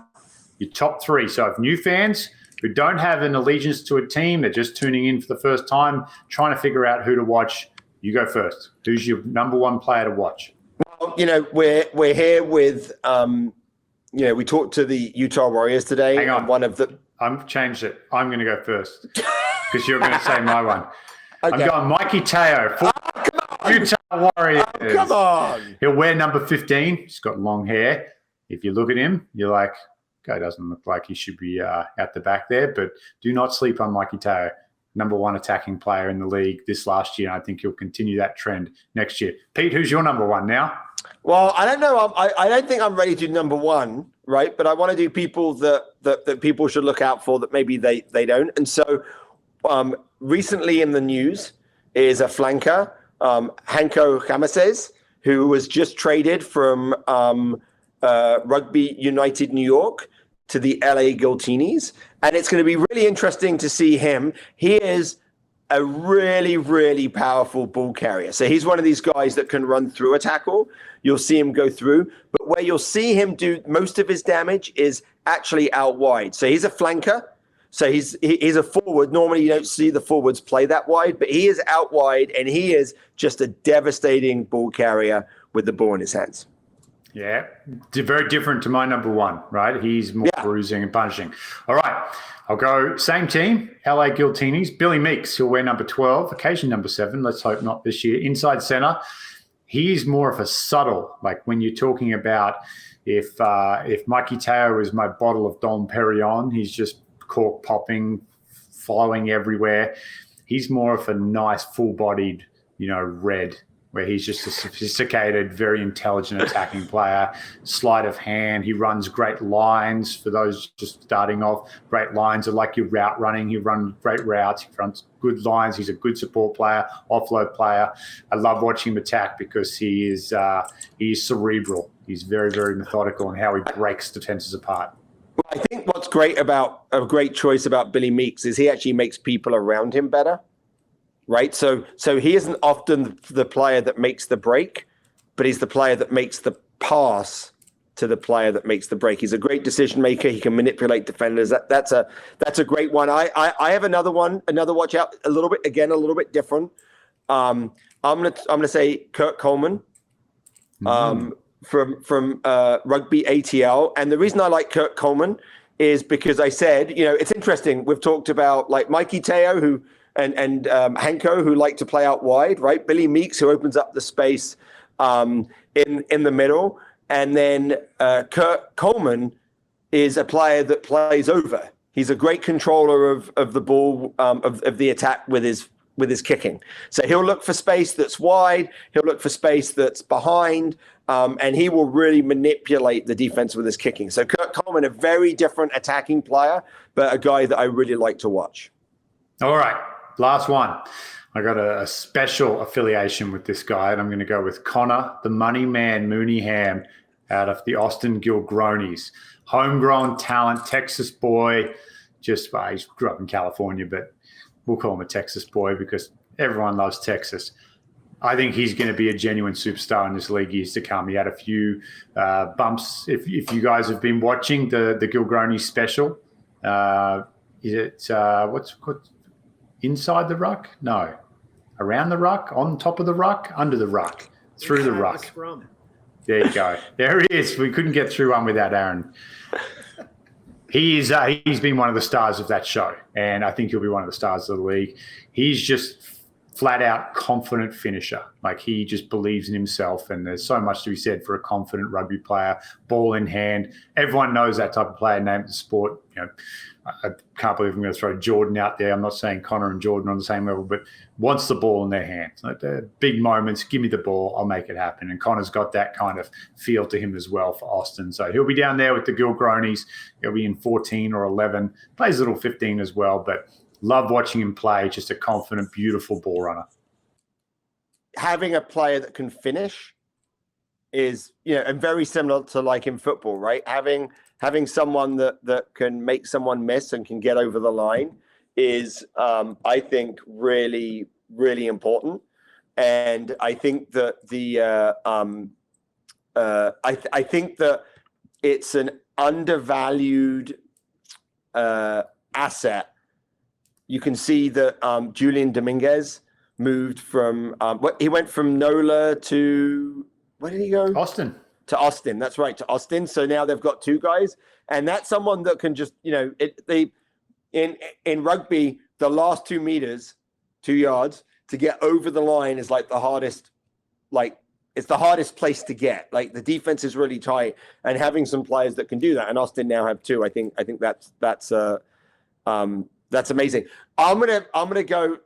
Your top 3. So if new fans who don't have an allegiance to a team, they're just tuning in for the first time, trying to figure out who to watch, you go first. Who's your number 1 player to watch? Well, we're here with, we talked to the Utah Warriors today. Hang on. And one of the... I've changed it. I'm going to go first because you're going to say my one. Okay. I'm going Mikey Teo for Utah Warriors. Oh, come on. He'll wear number 15. He's got long hair. If you look at him, you're like, guy doesn't look like he should be at the back there, but do not sleep on Mikey Teo. Number 1 attacking player in the league this last year. I think he'll continue that trend next year. Pete, who's your number 1 now? Well, I don't know. I don't think I'm ready to do number 1, right? But I want to do people that people should look out for that maybe they don't. And so recently in the news is a flanker, Hanko Hamases, who was just traded from Rugby United New York to the LA Giltinis. And it's going to be really interesting to see him. He is a really, really powerful ball carrier. So he's one of these guys that can run through a tackle. You'll see him go through. But where you'll see him do most of his damage is actually out wide. So he's a flanker. So he's a forward. Normally you don't see the forwards play that wide, but he is out wide, and he is just a devastating ball carrier with the ball in his hands. Yeah, very different to my number one, right? He's more bruising and punishing. All right, I'll go same team, LA Giltinis. Billy Meeks, who'll wear number 12, occasionally number 7. Let's hope not this year. Inside center, he's more of a subtle. Like when you're talking about if Mikey Teo is my bottle of Dom Perignon, he's just cork popping, following everywhere. He's more of a nice full-bodied, red, where he's just a sophisticated, very intelligent attacking player, sleight of hand. He runs great lines for those just starting off. Great lines are like your route running. He runs great routes. He runs good lines. He's a good support player, offload player. I love watching him attack because he is cerebral. He's very, very methodical in how he breaks defenses apart. I think what's great about a great choice about Billy Meeks is he actually makes people around him better, right? So he isn't often the player that makes the break, but he's the player that makes the pass to the player that makes the break. He's a great decision maker. He can manipulate defenders. That's a great one. I have another watch out, a little bit different. I'm gonna say Kurt Coleman. From Rugby ATL. And the reason I like Kurt Coleman is because I said, it's interesting. We've talked about like Mikey Teo and Hanko, who like to play out wide, right? Billy Meeks, who opens up the space in the middle. And then Kurt Coleman is a player that plays over. He's a great controller of the ball, of the attack with his kicking. So he'll look for space that's wide. He'll look for space that's behind. And he will really manipulate the defense with his kicking. So Kurt Coleman, a very different attacking player, but a guy that I really like to watch. All right, last one. I got a special affiliation with this guy, and I'm going to go with Connor, the money man, Mooneyham, out of the Austin Gilgronis. Homegrown talent, Texas boy. He grew up in California, but we'll call him a Texas boy because everyone loves Texas. I think he's going to be a genuine superstar in this league years to come. He had a few bumps. If you guys have been watching the Gilgroni special, is it what's inside the ruck? No, around the ruck, on top of the ruck, under the ruck, through the ruck. There you go. There he is. We couldn't get through one without Aaron. He's been one of the stars of that show, and I think he'll be one of the stars of the league. He's just flat out confident finisher. Like he just believes in himself, and there's so much to be said for a confident rugby player, ball in hand. Everyone knows that type of player, named the sport. I can't believe I'm going to throw Jordan out there. I'm not saying Connor and Jordan are on the same level, but wants the ball in their hands. Like the big moments, give me the ball, I'll make it happen. And Connor's got that kind of feel to him as well for Austin. So he'll be down there with the Gilgronis. He'll be in 14 or 11, plays a little 15 as well, but love watching him play. Just a confident, beautiful ball runner. Having a player that can finish is, and very similar to like in football, right? Having someone that can make someone miss and can get over the line is, I think, really, really important. And I think that I think that it's an undervalued asset. You can see that Julian Dominguez moved from he went from NOLA to where did he go? Austin. To Austin. That's right, to Austin. So now they've got two guys, and that's someone that can just in rugby, the last 2 meters, 2 yards to get over the line is like the hardest. Like it's the hardest place to get. Like the defense is really tight, and having some players that can do that, and Austin now have two. I think that's amazing. I'm gonna go.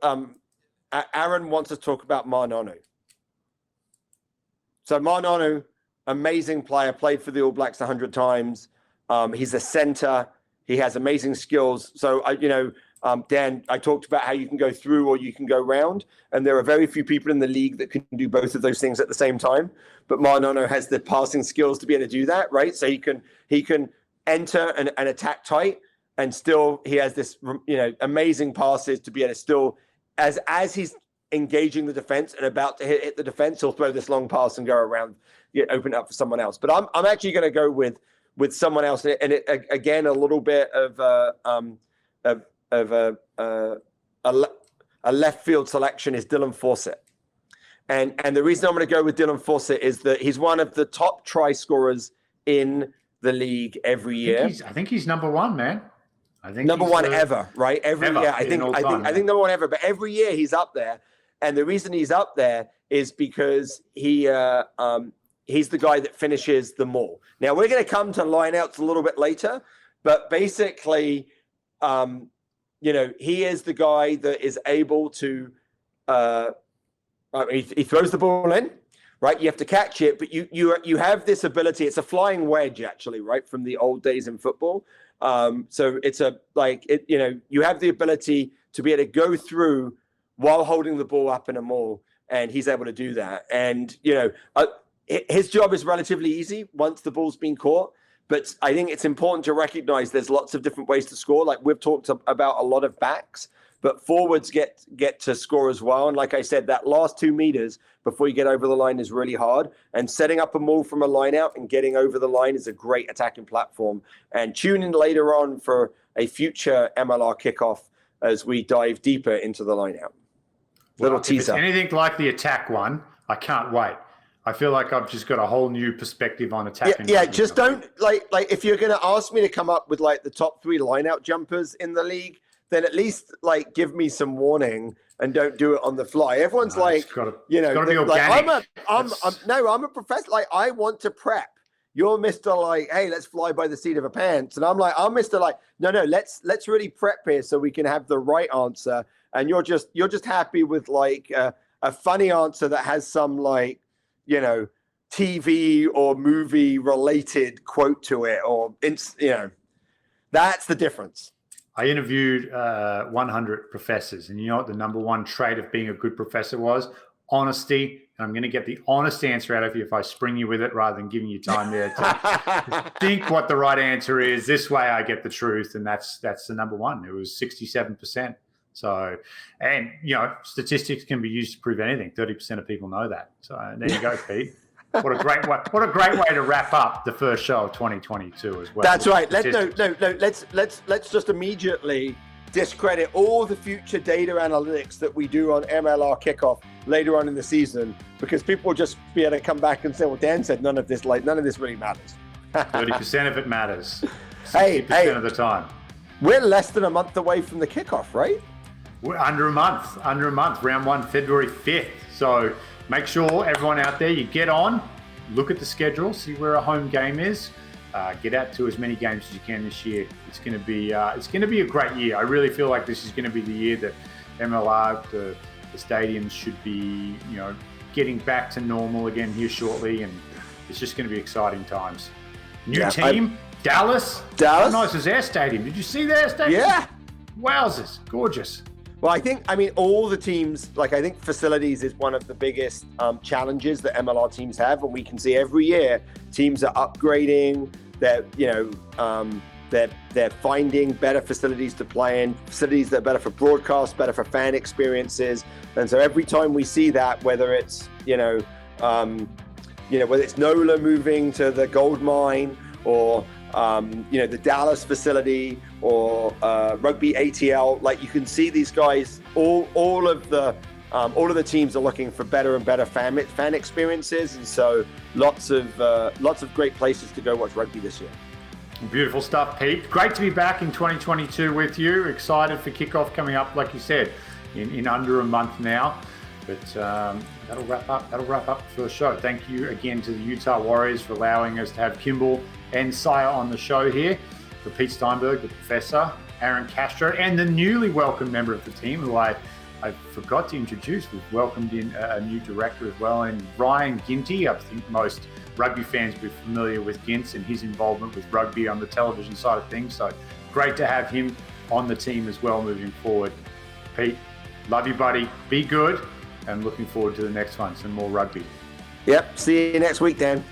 Aaron wants to talk about Marnonu. So Marnonu, amazing player, played for the All Blacks 100 times. He's a center. He has amazing skills. So Dan, I talked about how you can go through or you can go round, and there are very few people in the league that can do both of those things at the same time. But Marnono has the passing skills to be able to do that, right? So he can enter and attack tight, and still he has this, amazing passes to be able to still, as he's engaging the defense and about to hit the defense, he'll throw this long pass and go around, open it up for someone else. But I'm actually going to go with someone else, and it, again, a little bit of a left field selection is Dylan Fawcett. And the reason I'm going to go with Dylan Fawcett is that he's one of the top try scorers in the league every year. I think he's number one, man. I think number one ever, right? Every year. I think number one ever, but every year he's up there. And the reason he's up there is because he's the guy that finishes the maul. Now we're going to come to lineouts a little bit later, but basically, he is the guy that is able to, he throws the ball in, right? You have to catch it, but you have this ability. It's a flying wedge, actually, right, from the old days in football. So it's you have the ability to be able to go through while holding the ball up in a maul, and he's able to do that. And, his job is relatively easy once the ball's been caught. But I think it's important to recognize there's lots of different ways to score. Like we've talked about a lot of backs, but forwards get to score as well. And like I said, that last 2 meters before you get over the line is really hard. And setting up a maul from a line out and getting over the line is a great attacking platform. And tune in later on for a future MLR kickoff as we dive deeper into the line out. Little teaser. If it's anything like the attack one, I can't wait. I feel like I've just got a whole new perspective on attacking. Yeah, just don't like if you're going to ask me to come up with like the top 3 line-out jumpers in the league, then at least like give me some warning and don't do it on the fly. Everyone's like, gotta be organic. Like, I'm a professor. Like I want to prep. You're Mr. like, hey, let's fly by the seat of a pants, and I'm Mr. like, no, let's really prep here so we can have the right answer. And you're just happy with like a funny answer that has some like, TV or movie related quote to it, or that's the difference. I interviewed 100 professors, and you know what the number one trait of being a good professor was? Honesty. And I'm going to get the honest answer out of you if I spring you with it rather than giving you time there to think what the right answer is. This way I get the truth, and that's the number one. It was 67%. So, and, statistics can be used to prove anything. 30% of people know that. So there you go, Pete. What a great way to wrap up the first show of 2022 as well. That's right. Let's just immediately discredit all the future data analytics that we do on MLR Kickoff later on in the season, because people will just be able to come back and say, well, Dan said none of this really matters. 30% of it matters. 60% of the time. We're less than a month away from the kickoff, right? We're under a month, round 1, February 5th. So make sure everyone out there, you get on, look at the schedule, see where a home game is, get out to as many games as you can this year. It's going to be a great year. I really feel like this is going to be the year that MLR, the stadiums should be, getting back to normal again here shortly, and it's just going to be exciting times. New team, Dallas. How nice is their stadium? Did you see their stadium? Yeah. Wowzers, gorgeous. Well, all the teams, I think facilities is one of the biggest challenges that MLR teams have. And we can see every year teams are upgrading. They're finding better facilities to play in, facilities that are better for broadcast, better for fan experiences. And so every time we see that, whether it's, whether it's NOLA moving to the gold mine, or the Dallas facility, or Rugby ATL, you can see these guys. All of the teams are looking for better and better fan experiences, and so lots of great places to go watch rugby this year. Beautiful stuff, Pete. Great to be back in 2022 with you. Excited for kickoff coming up, like you said, in under a month now. But that'll wrap up the first show. Thank you again to the Utah Warriors for allowing us to have Kimball and Sire on the show here. For Pete Steinberg, the professor, Aaron Castro, and the newly welcomed member of the team, who I forgot to introduce. We've welcomed in a new director as well, and Ryan Ginty. I think most rugby fans will be familiar with Gintz and his involvement with rugby on the television side of things. So great to have him on the team as well moving forward. Pete, love you, buddy. Be good, and looking forward to the next one. Some more rugby. Yep. See you next week, Dan.